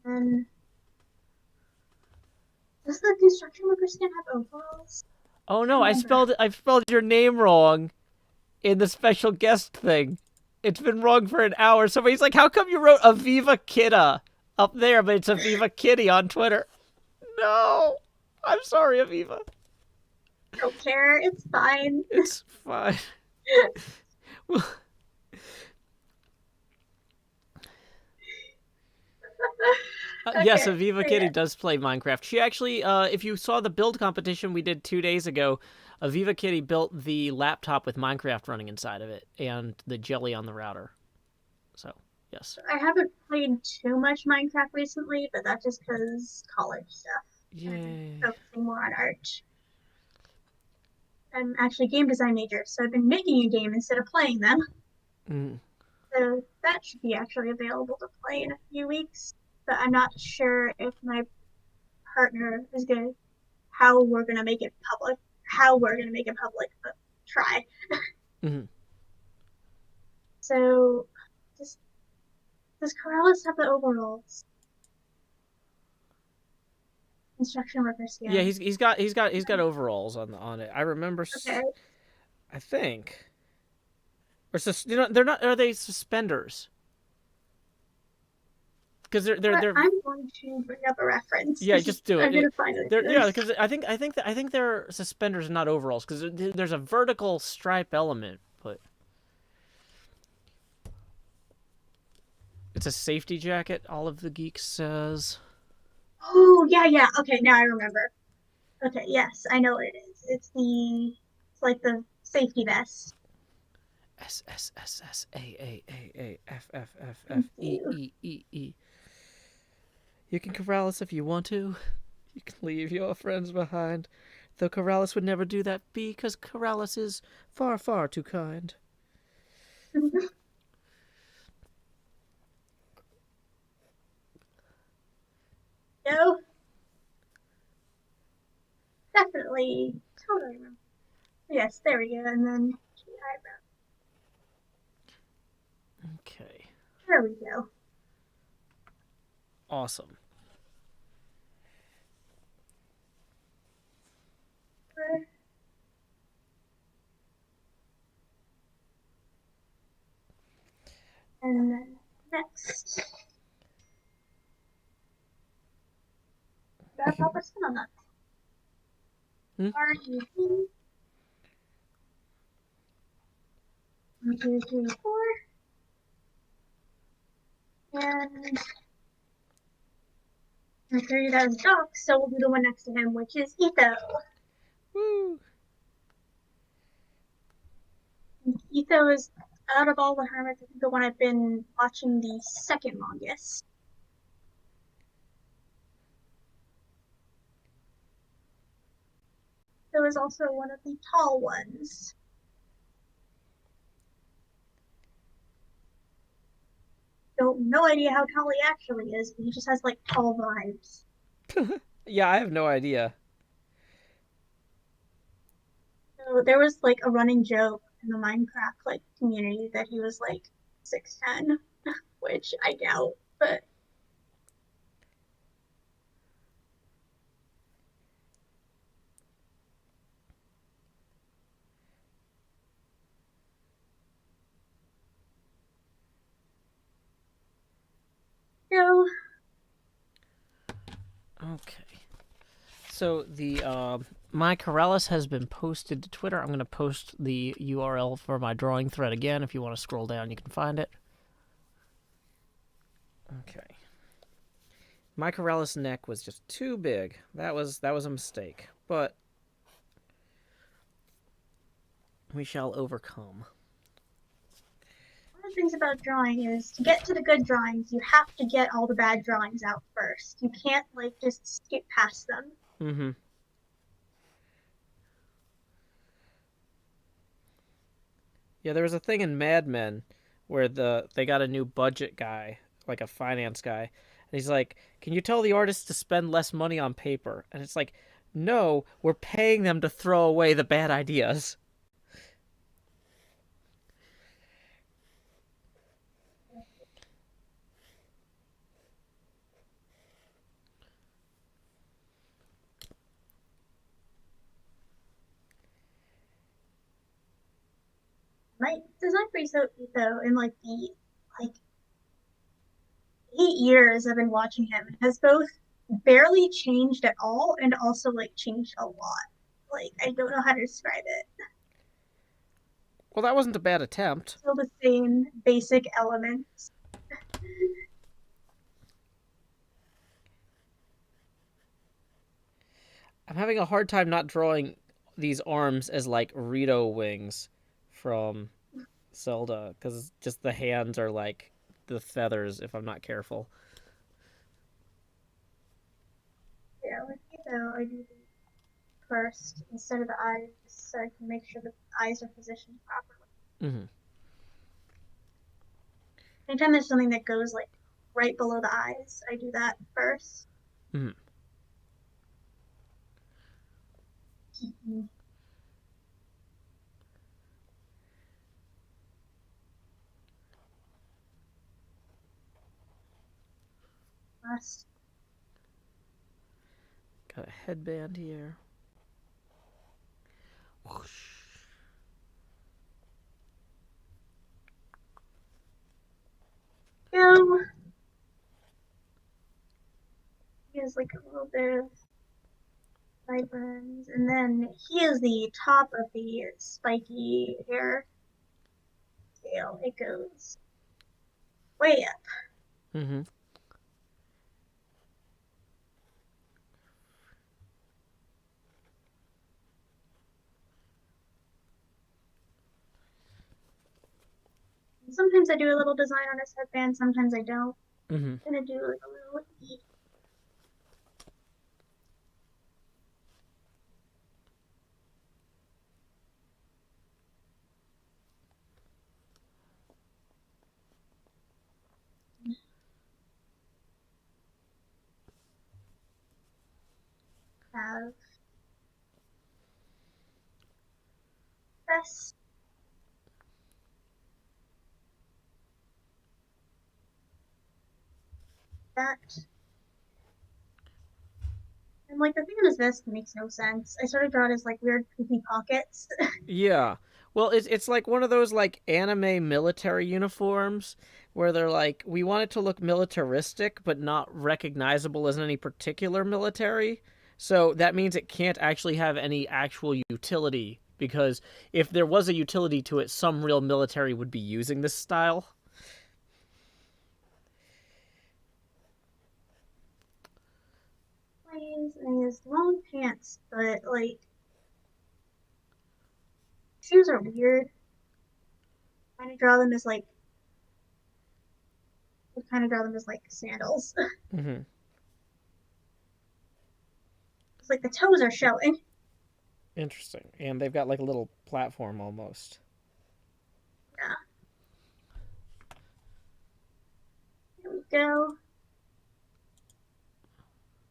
And does the construction worker skin have overalls? Oh no, I spelled your name wrong in the special guest thing. It's been wrong for an hour. Somebody's like, how come you wrote AvivaKitty up there, but it's AvivaKitty on Twitter? No. I'm sorry, Aviva. Don't care. It's fine. It's fine. Yes, Okay, AvivaKitty yeah. does play Minecraft. She actually, if you saw the build competition we did 2 days ago, AvivaKitty built the laptop with Minecraft running inside of it and the jelly on the router. So, yes. I haven't played too much Minecraft recently, but that's just because college stuff. Yay. Focusing more on art. I'm actually a game design major, so I've been making a game instead of playing them. Mm. So that should be actually available to play in a few weeks. But I'm not sure if my partner is how we're gonna make it public. But try. Mm-hmm. So, does Corrales have the overalls? Construction worker skin. Yeah, he's got overalls on it. I remember. Okay. I think. Or they're not. Are they suspenders? Because they're I'm going to bring up a reference. Yeah, just do it. I'm gonna find it. Yeah, because I think they're suspenders, not overalls. Because there's a vertical stripe element, but it's a safety jacket. All of the geeks says. Oh yeah. Okay, now I remember. Okay, yes, I know what it is. It's like the safety vest. SSSSAAAFFFFEEEE. You can corral us if you want to. You can leave your friends behind. Though Corrales would never do that because Corrales is far, far too kind. No, definitely, totally remember. Yes, there we go. And then eyebrow. Okay. There we go. Awesome. And then next. Got a proper spin on that. R-E-D. 1, 2, 3, 4. And 30,000 docs, so we'll do the one next to him, which is Etho. Woo! Etho is, out of all the hermits, I think the one I've been watching the second longest. Etho is also one of the tall ones. No idea how tall he actually is, but he just has like tall vibes. Yeah, I have no idea. So there was like a running joke in the Minecraft like community that he was like 6'10", which I doubt, but no. Okay. So the my Corrales has been posted to Twitter. I'm going to post the URL for my drawing thread again. If you want to scroll down, you can find it. Okay. My Corrales neck was just too big. That was a mistake, but we shall overcome. One of the things about drawing is to get to the good drawings, you have to get all the bad drawings out first. You can't like just skip past them. Mm-hmm. Yeah, there was a thing in Mad Men where they got a new budget guy, like a finance guy, and he's like, "Can you tell the artists to spend less money on paper?" And it's like, "No, we're paying them to throw away the bad ideas." My design for Etho in like the like 8 years I've been watching him has both barely changed at all and also like changed a lot. Like I don't know how to describe it. Well, that wasn't a bad attempt. Still the same basic elements. I'm having a hard time not drawing these arms as like Rito wings from Zelda, because just the hands are like the feathers if I'm not careful. Yeah, with Etho I do the first instead of the eyes so I can make sure the eyes are positioned properly. Mm-hmm. Anytime there's something that goes like right below the eyes, I do that first. Mm-hmm. Last. Got a headband here. Whoosh. Go. He has like a little bit of sideburns, and then he is the top of the spiky hair tail. It goes way up. Mm-hmm. And sometimes I do a little design on his headband, sometimes I don't. Mm-hmm. I'm gonna do like a little E. Have this. That. And like the thing on his vest makes no sense. I sort of draw it as like weird poopy pockets. Yeah. Well, it's like one of those like anime military uniforms where they're like, we want it to look militaristic but not recognizable as any particular military. So that means it can't actually have any actual utility, because if there was a utility to it, some real military would be using this style. And he has long pants, but like shoes are weird. Kind of draw them as like sandals. Mm-hmm. It's like the toes are showing. Interesting. And they've got like a little platform almost. Yeah. Here we go.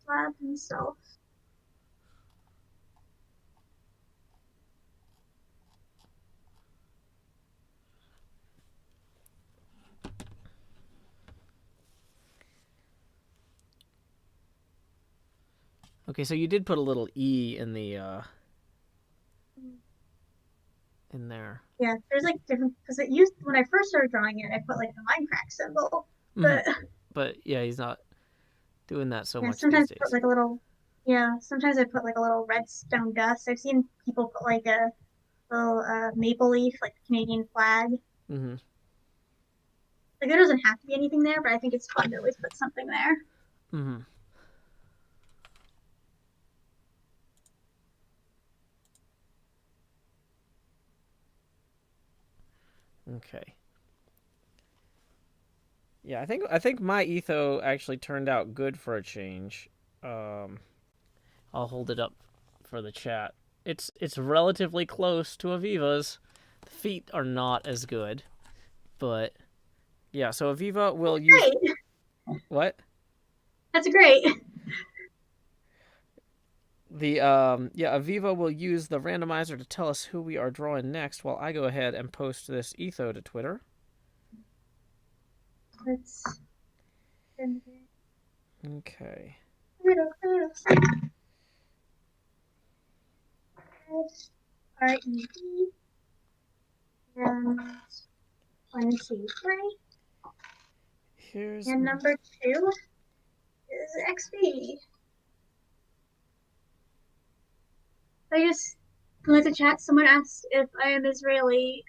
Slab himself. Okay, so you did put a little E in the in there. Yeah, there's like different because it used when I first started drawing it, I put like the Minecraft symbol. Mm-hmm. But But yeah, he's not doing that so yeah, much these sometimes I put days. like a little sometimes I put like a little redstone dust. I've seen people put like a little maple leaf, like the Canadian flag. Mm-hmm. Like there doesn't have to be anything there, but I think it's fun to always put something there. Mm-hmm. Okay. Yeah, I think my etho actually turned out good for a change. I'll hold it up for the chat. It's relatively close to Aviva's. The feet are not as good, but yeah. So Aviva will use Great. what? That's great. The yeah, Aviva will use the randomizer to tell us who we are drawing next, while I go ahead and post this etho to Twitter. Let's Okay. R-E-D And 1, 2, 3. Here's And number 2 is XP. I just went to chat. Someone asked if I am Israeli.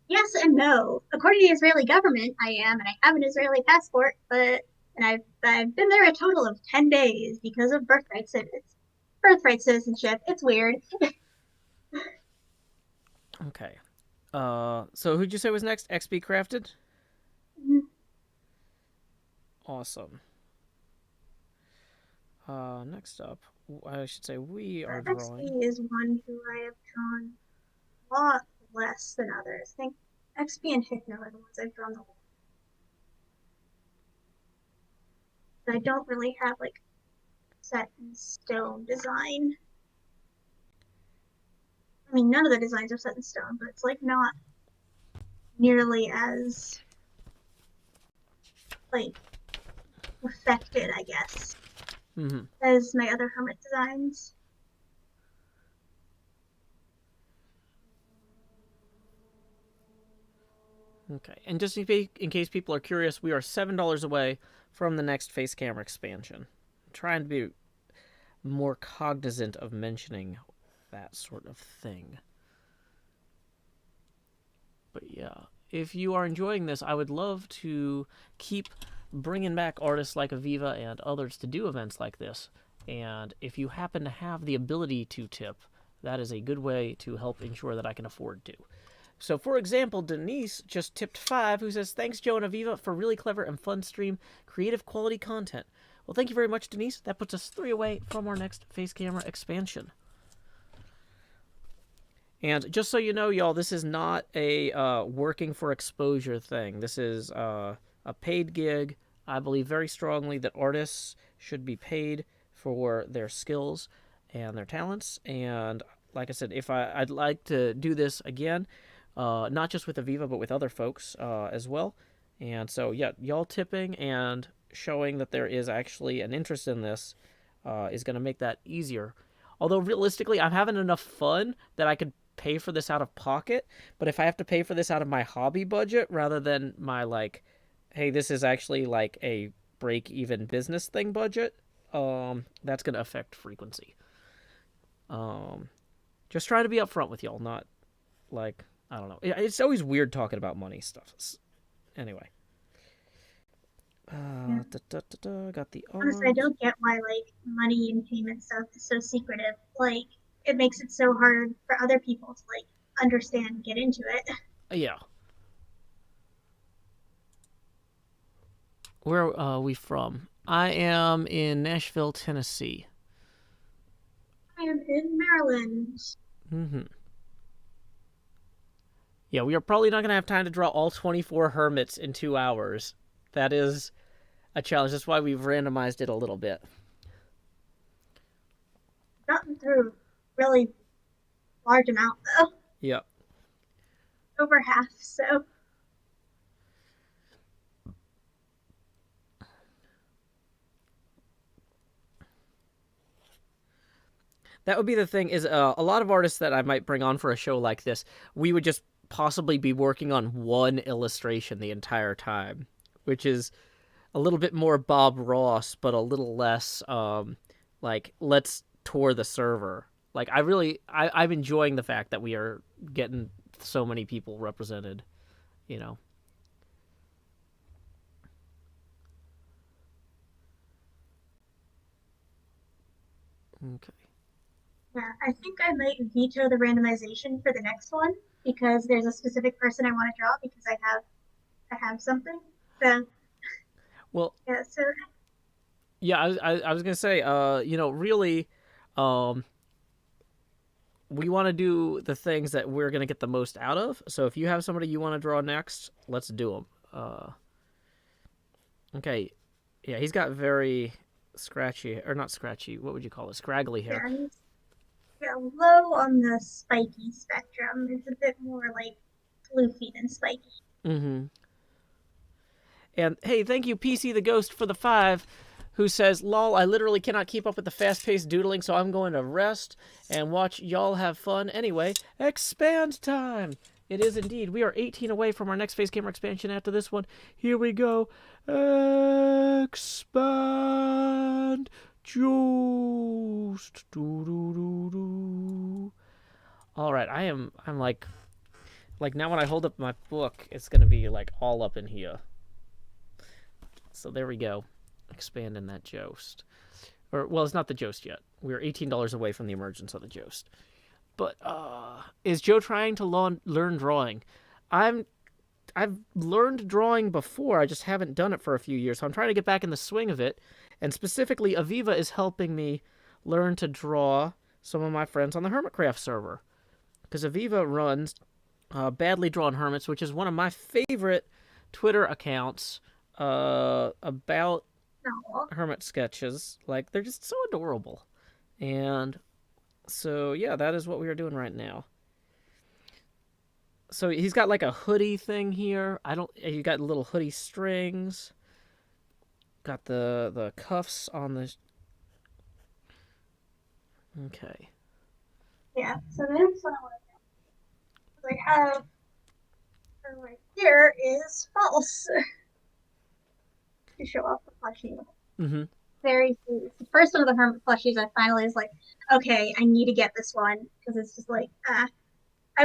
Yes and no. According to the Israeli government, I am, and I have an Israeli passport. And I've been there a total of 10 days because of birthright citizenship. It's weird. okay. So who'd you say was next? XP Crafted? Awesome. Next up, I should say we are drawing. XP is one who I have drawn a lot less than others. I think XP and Hypno are the ones I've drawn the most. I don't really have like set in stone design. I mean, none of the designs are set in stone, but it's like not nearly as like affected, I guess, as my other Hermit designs. Okay, and just in case people are curious, we are $7 away from the next face camera expansion. I'm trying to be more cognizant of mentioning that sort of thing. But yeah, if you are enjoying this, I would love to keep bringing back artists like Aviva and others to do events like this. And if you happen to have the ability to tip, that is a good way to help ensure that I can afford to. So, for example, Denise just tipped 5, who says, "Thanks, Joe and Aviva, for really clever and fun stream, creative quality content." Well, thank you very much, Denise. That puts us 3 away from our next face camera expansion. And just so you know, y'all, this is not a working for exposure thing. This is a paid gig. I believe very strongly that artists should be paid for their skills and their talents. And like I said, if I'd like to do this again, not just with Aviva, but with other folks as well. And so, yeah, y'all tipping and showing that there is actually an interest in this is going to make that easier. Although, realistically, I'm having enough fun that I could pay for this out of pocket. But if I have to pay for this out of my hobby budget rather than my, like, hey, this is actually like a break-even business thing budget, that's going to affect frequency. Just try to be upfront with y'all, not like... I don't know. It's always weird talking about money stuff. Anyway. Got the arms. Honestly, I don't get why like money and payment stuff is so secretive. Like, it makes it so hard for other people to like understand and get into it. Yeah. Where are we from? I am in Nashville, Tennessee. I am in Maryland. Yeah, we are probably not going to have time to draw all 24 Hermits in 2 hours. That is a challenge. That's why we've randomized it a little bit. Gotten through a really large amount, though. Yep. Over half, so... That would be the thing, is a lot of artists that I might bring on for a show like this, we would just possibly be working on one illustration the entire time, which is a little bit more Bob Ross, but a little less, like, let's tour the server. Like, I'm enjoying the fact that we are getting so many people represented, you know. Okay. Yeah, I think I might veto the randomization for the next one because there's a specific person I want to draw because I have something. So, well, yeah. So, yeah, I was gonna say, you know, really, we want to do the things that we're gonna get the most out of. So if you have somebody you want to draw next, let's do them. Okay, yeah, he's got very scratchy, or not scratchy. What would you call it? Scraggly hair. yeah, yeah, low on the spiky spectrum. It's a bit more like floofy than spiky. And hey, thank you, PC the Ghost, for the 5, who says, "Lol, I literally cannot keep up with the fast-paced doodling, so I'm going to rest and watch y'all have fun. Anyway, expand time." It is indeed. We are 18 away from our next face camera expansion after this one. Here we go. Expand Joost. All right, I'm like now when I hold up my book, it's going to be like all up in here. So there we go. Expanding that Joost. Or, well, it's not the Joost yet. We're $18 away from the emergence of the Joost. But, is Joe trying to learn drawing? I've learned drawing before, I just haven't done it for a few years, so I'm trying to get back in the swing of it. And specifically, Aviva is helping me learn to draw some of my friends on the Hermitcraft server. Because Aviva runs BadlyDrawnHermits, which is one of my favorite Twitter accounts about hermit sketches. Like, they're just so adorable. And so, yeah, that is what we are doing right now. So he's got like a hoodie thing here. You got little hoodie strings. Got the cuffs on the... Okay. Yeah, so the next one I want to do is I have right here is false to show off the plushie. Mm-hmm. Very sweet. The first one of the hermit plushies I finally was like, okay, I need to get this one because it's just like I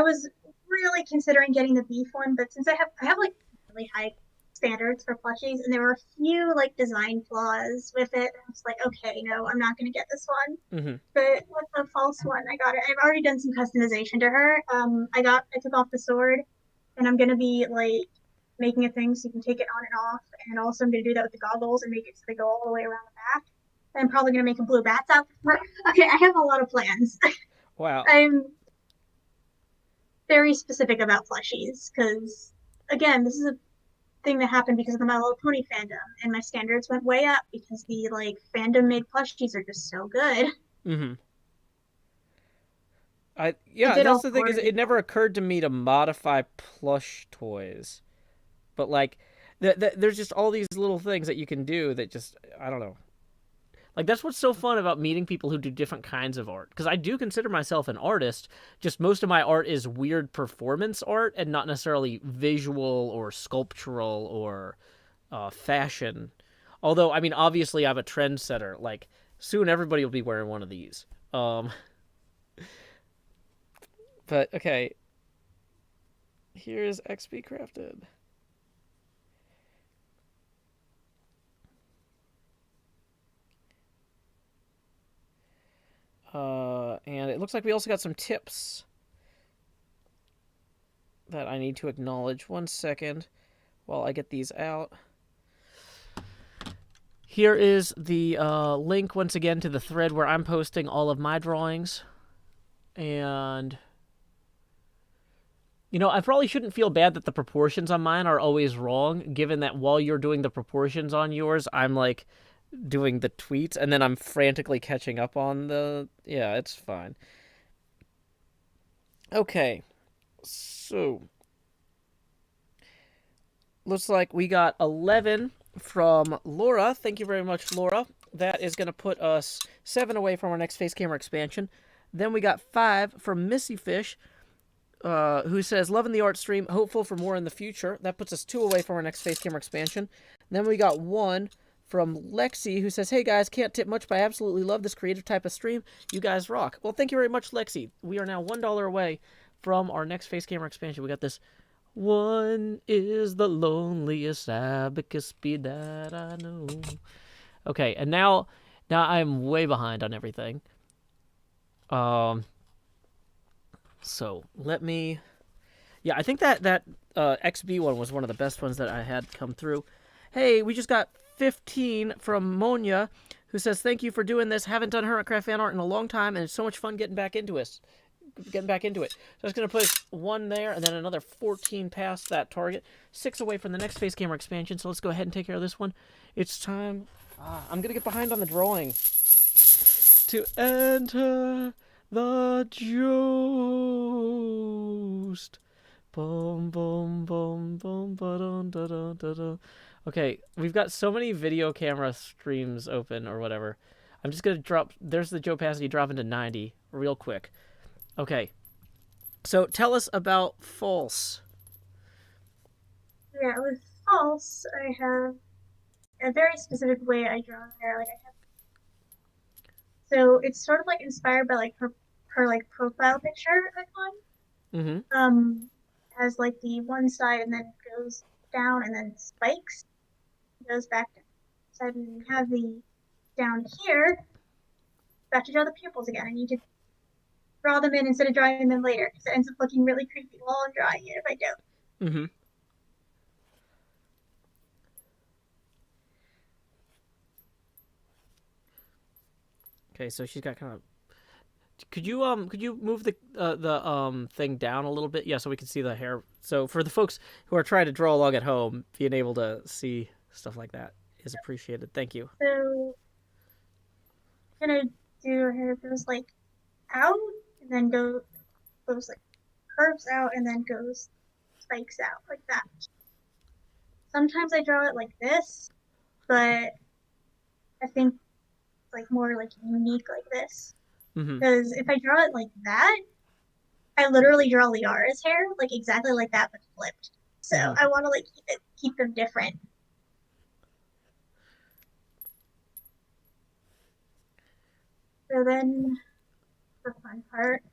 was really considering getting the beef one, but since I have like really high standards for plushies and there were a few like design flaws with it, I was like, okay, no, I'm not gonna get this one. Mm-hmm. But with the false one, I got it. I've already done some customization to her. I took off the sword and I'm gonna be like making a thing so you can take it on and off, and also I'm gonna do that with the goggles and make it so they go all the way around the back. And I'm probably gonna make a blue bats outfit for her. Okay, I have a lot of plans. Wow. I'm very specific about plushies because, again, this is a thing that happened because of the My Little Pony fandom, and my standards went way up because the like fandom made plushies are just so good. Mm-hmm. That's the thing is, it never occurred to me to modify plush toys, but like, there's just all these little things that you can do that just, I don't know. Like, that's what's so fun about meeting people who do different kinds of art. Because I do consider myself an artist, just most of my art is weird performance art and not necessarily visual or sculptural or fashion. Although, I mean, obviously I'm a trendsetter. Like, soon everybody will be wearing one of these. But, okay. Here's XP Crafted. And it looks like we also got some tips that I need to acknowledge. 1 second while I get these out. Here is the link once again to the thread where I'm posting all of my drawings. And, you know, I probably shouldn't feel bad that the proportions on mine are always wrong, given that while you're doing the proportions on yours, I'm like doing the tweets, and then I'm frantically catching up on the... Yeah, it's fine. Okay, so... Looks like we got 11 from Laura. Thank you very much, Laura. That is going to put us 7 away from our next face camera expansion. Then we got 5 from Missy Fish, who says, loving the art stream, hopeful for more in the future. That puts us 2 away from our next face camera expansion. Then we got 1 from Lexi, who says, hey guys, can't tip much, but I absolutely love this creative type of stream. You guys rock. Well, thank you very much, Lexi. We are now $1 away from our next face camera expansion. We got this. One is the loneliest advocacy that I know. Okay, and now I'm way behind on everything. So let me... Yeah, I think that XB one was one of the best ones that I had come through. Hey, we just got 15 from Monia, who says, thank you for doing this. Haven't done Hermitcraft fan art in a long time, and it's so much fun getting back into it. So I was going to put 1 there, and then another 14 past that target. 6 away from the next face camera expansion, so let's go ahead and take care of this one. It's time... I'm going to get behind on the drawing. To enter the Joost. Boom, boom, boom, boom, ba-dun, da-dun, da-dun. Okay, we've got so many video camera streams open or whatever. I'm just going to drop... There's the Joe Passity dropping to 90 real quick. Okay. So tell us about false. Yeah, with false, I have a very specific way I draw hair. Like I have, so it's sort of like inspired by like her like profile picture icon. Mm-hmm. Has like the one side and then goes down and then spikes, goes back down. So I have the down here. I have to draw the pupils again. I need to draw them in instead of drawing them in later because it ends up looking really creepy while I'm drawing it if I don't. Mm-hmm. Okay, so she's got kind of. Could you move the thing down a little bit? Yeah, so we can see the hair. So for the folks who are trying to draw along at home, being able to see stuff like that is appreciated. Thank you. So I'm gonna do her hair goes like out and then goes like curves out and then goes spikes out like that. Sometimes I draw it like this, but I think it's like more like unique like this. Mm-hmm. Because if I draw it like that, I literally draw Liara's hair like exactly like that but flipped. So I want to like keep them different. So then the fun part,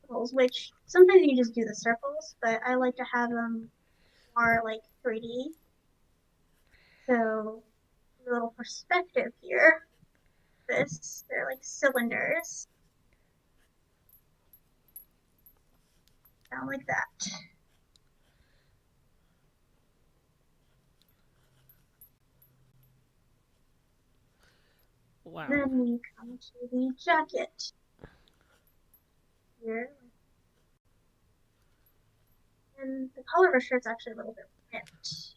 which sometimes you just do the circles, but I like to have them more like 3D. So a little perspective here. They're like cylinders. Down like that. Wow. Then we come to the jacket. Here. And the color of her shirt's actually a little bit ripped.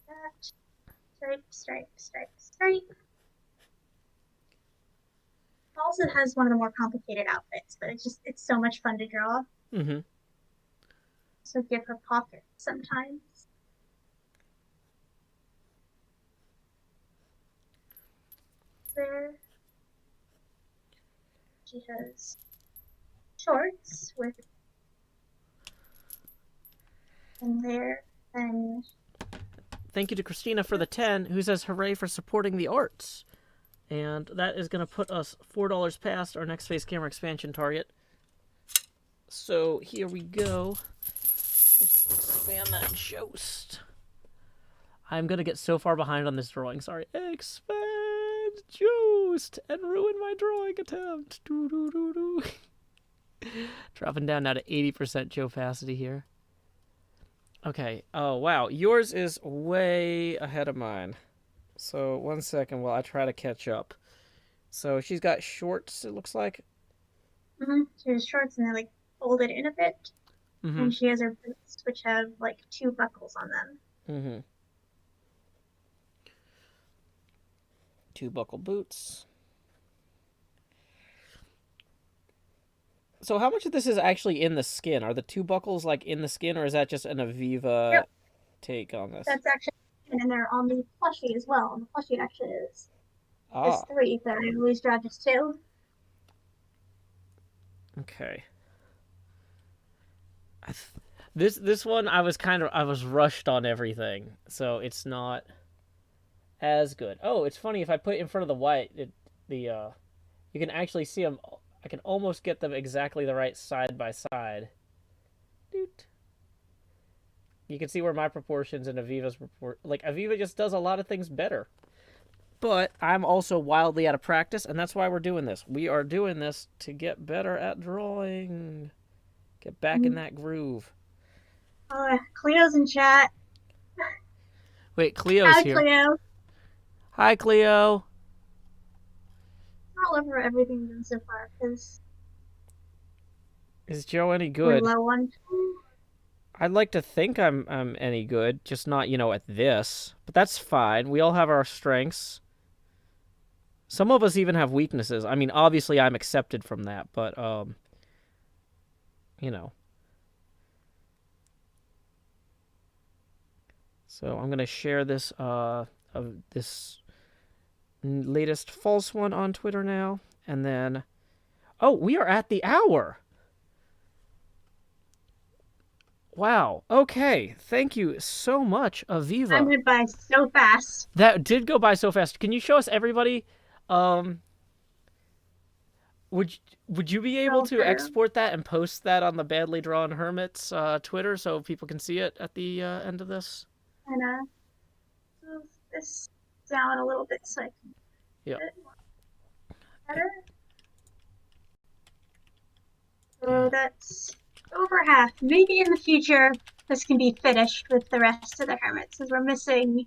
That. Stripe, stripe, stripe, stripe. Also has one of the more complicated outfits, but it's so much fun to draw. Mm-hmm. So give her pockets sometimes. There. She has shorts with in there and Thank you to Christina for the 10, who says hooray for supporting the arts. And that is going to put us $4 past our next face camera expansion target. So here we go. Let's expand that Jost. I'm going to get so far behind on this drawing. Sorry. Expand Jost and ruin my drawing attempt. Dropping down now to 80% Joe opacity here. Okay. Oh, wow. Yours is way ahead of mine. So, 1 second while I try to catch up. So, she's got shorts, it looks like. Mm-hmm. She has shorts and they're like folded in a bit. Mm-hmm. And she has her boots, which have like 2 buckles on them. Mm-hmm. 2 buckle boots. So, how much of this is actually in the skin? Are the 2 buckles like in the skin, or is that just an Aviva take on this? That's actually and they're on the plushie as well. And the plushie actually is there's 3, but I always draw just 2. Okay. This one I was rushed on everything, so it's not as good. Oh, it's funny if I put it in front of the white, you can actually see them. I can almost get them exactly the right side by side. Doot. You can see where my proportions and Aviva's like Aviva just does a lot of things better. But I'm also wildly out of practice, and that's why we're doing this. We are doing this to get better at drawing. Get back in that groove. Cleo's in chat. Wait, Cleo's Hi, here. Cleo. Hi, Cleo. I'll over everything done so far because Is Joe any we're good? low on time. I'd like to think I'm any good, just not, at this. But that's fine. We all have our strengths. Some of us even have weaknesses. I mean, obviously I'm accepted from that, but So I'm gonna share this this latest false one on Twitter now, and then we are at the hour. Wow. Okay. Thank you so much, Time Aviva. went by so fast. That did go by so fast. Can you show us everybody? Um, would would you be able to Over. export that and post that on the Badly Drawn Hermits Twitter so people can see it at the end of this? And move this down a little bit so I can Yeah. get it better. So that's over half. Maybe in the future this can be finished with the rest of the hermits, as we're missing.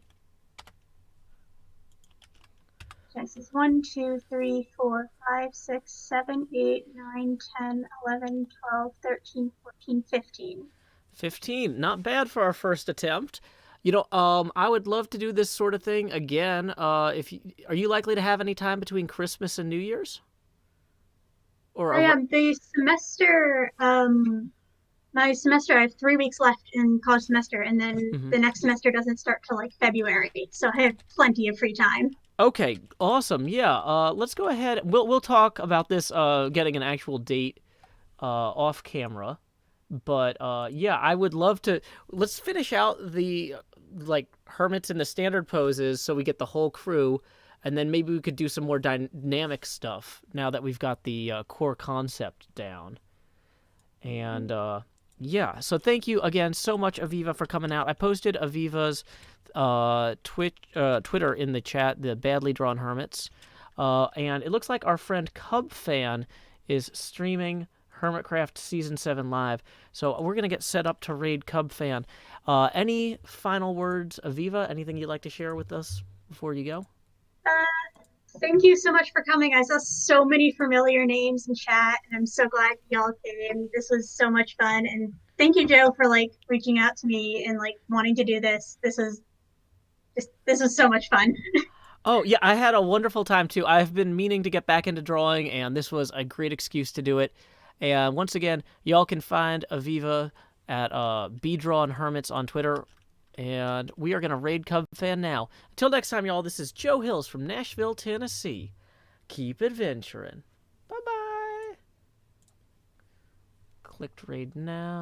This is 1, 2, 3, 4, 5, 6, 7, 8, 9, 10, 11, 12, 13, 14, 15. 15. Not bad for our first attempt. I would love to do this sort of thing again. Are you likely to have any time between Christmas and New Year's? Or I have the semester, my semester, I have 3 weeks left in college semester, and then the next semester doesn't start till like February, so I have plenty of free time. Okay, awesome. Yeah, let's go ahead. We'll talk about this getting an actual date off camera. But yeah, I would love to. Let's finish out the hermits in the standard poses so we get the whole crew, and then maybe we could do some more dynamic stuff now that we've got the core concept down. And yeah, so thank you again so much, Aviva, for coming out. I posted Aviva's Twitter in the chat, the Badly Drawn Hermits, and it looks like our friend Cub Fan is streaming Hermitcraft Season 7 live. So we're going to get set up to raid Cub Fan. Any final words, Aviva? Anything you'd like to share with us before you go? Thank you so much for coming. I saw so many familiar names in chat, and I'm so glad y'all came. This was so much fun, and thank you, Joe, for reaching out to me and wanting to do this. This was so much fun. Oh, yeah, I had a wonderful time, too. I've been meaning to get back into drawing, and this was a great excuse to do it. And once again, y'all can find Aviva at BadlyDrawnHermits on Twitter. And we are going to raid Cub Fan now. Until next time, y'all, this is Joe Hills from Nashville, Tennessee. Keep adventuring. Bye-bye. Clicked raid now.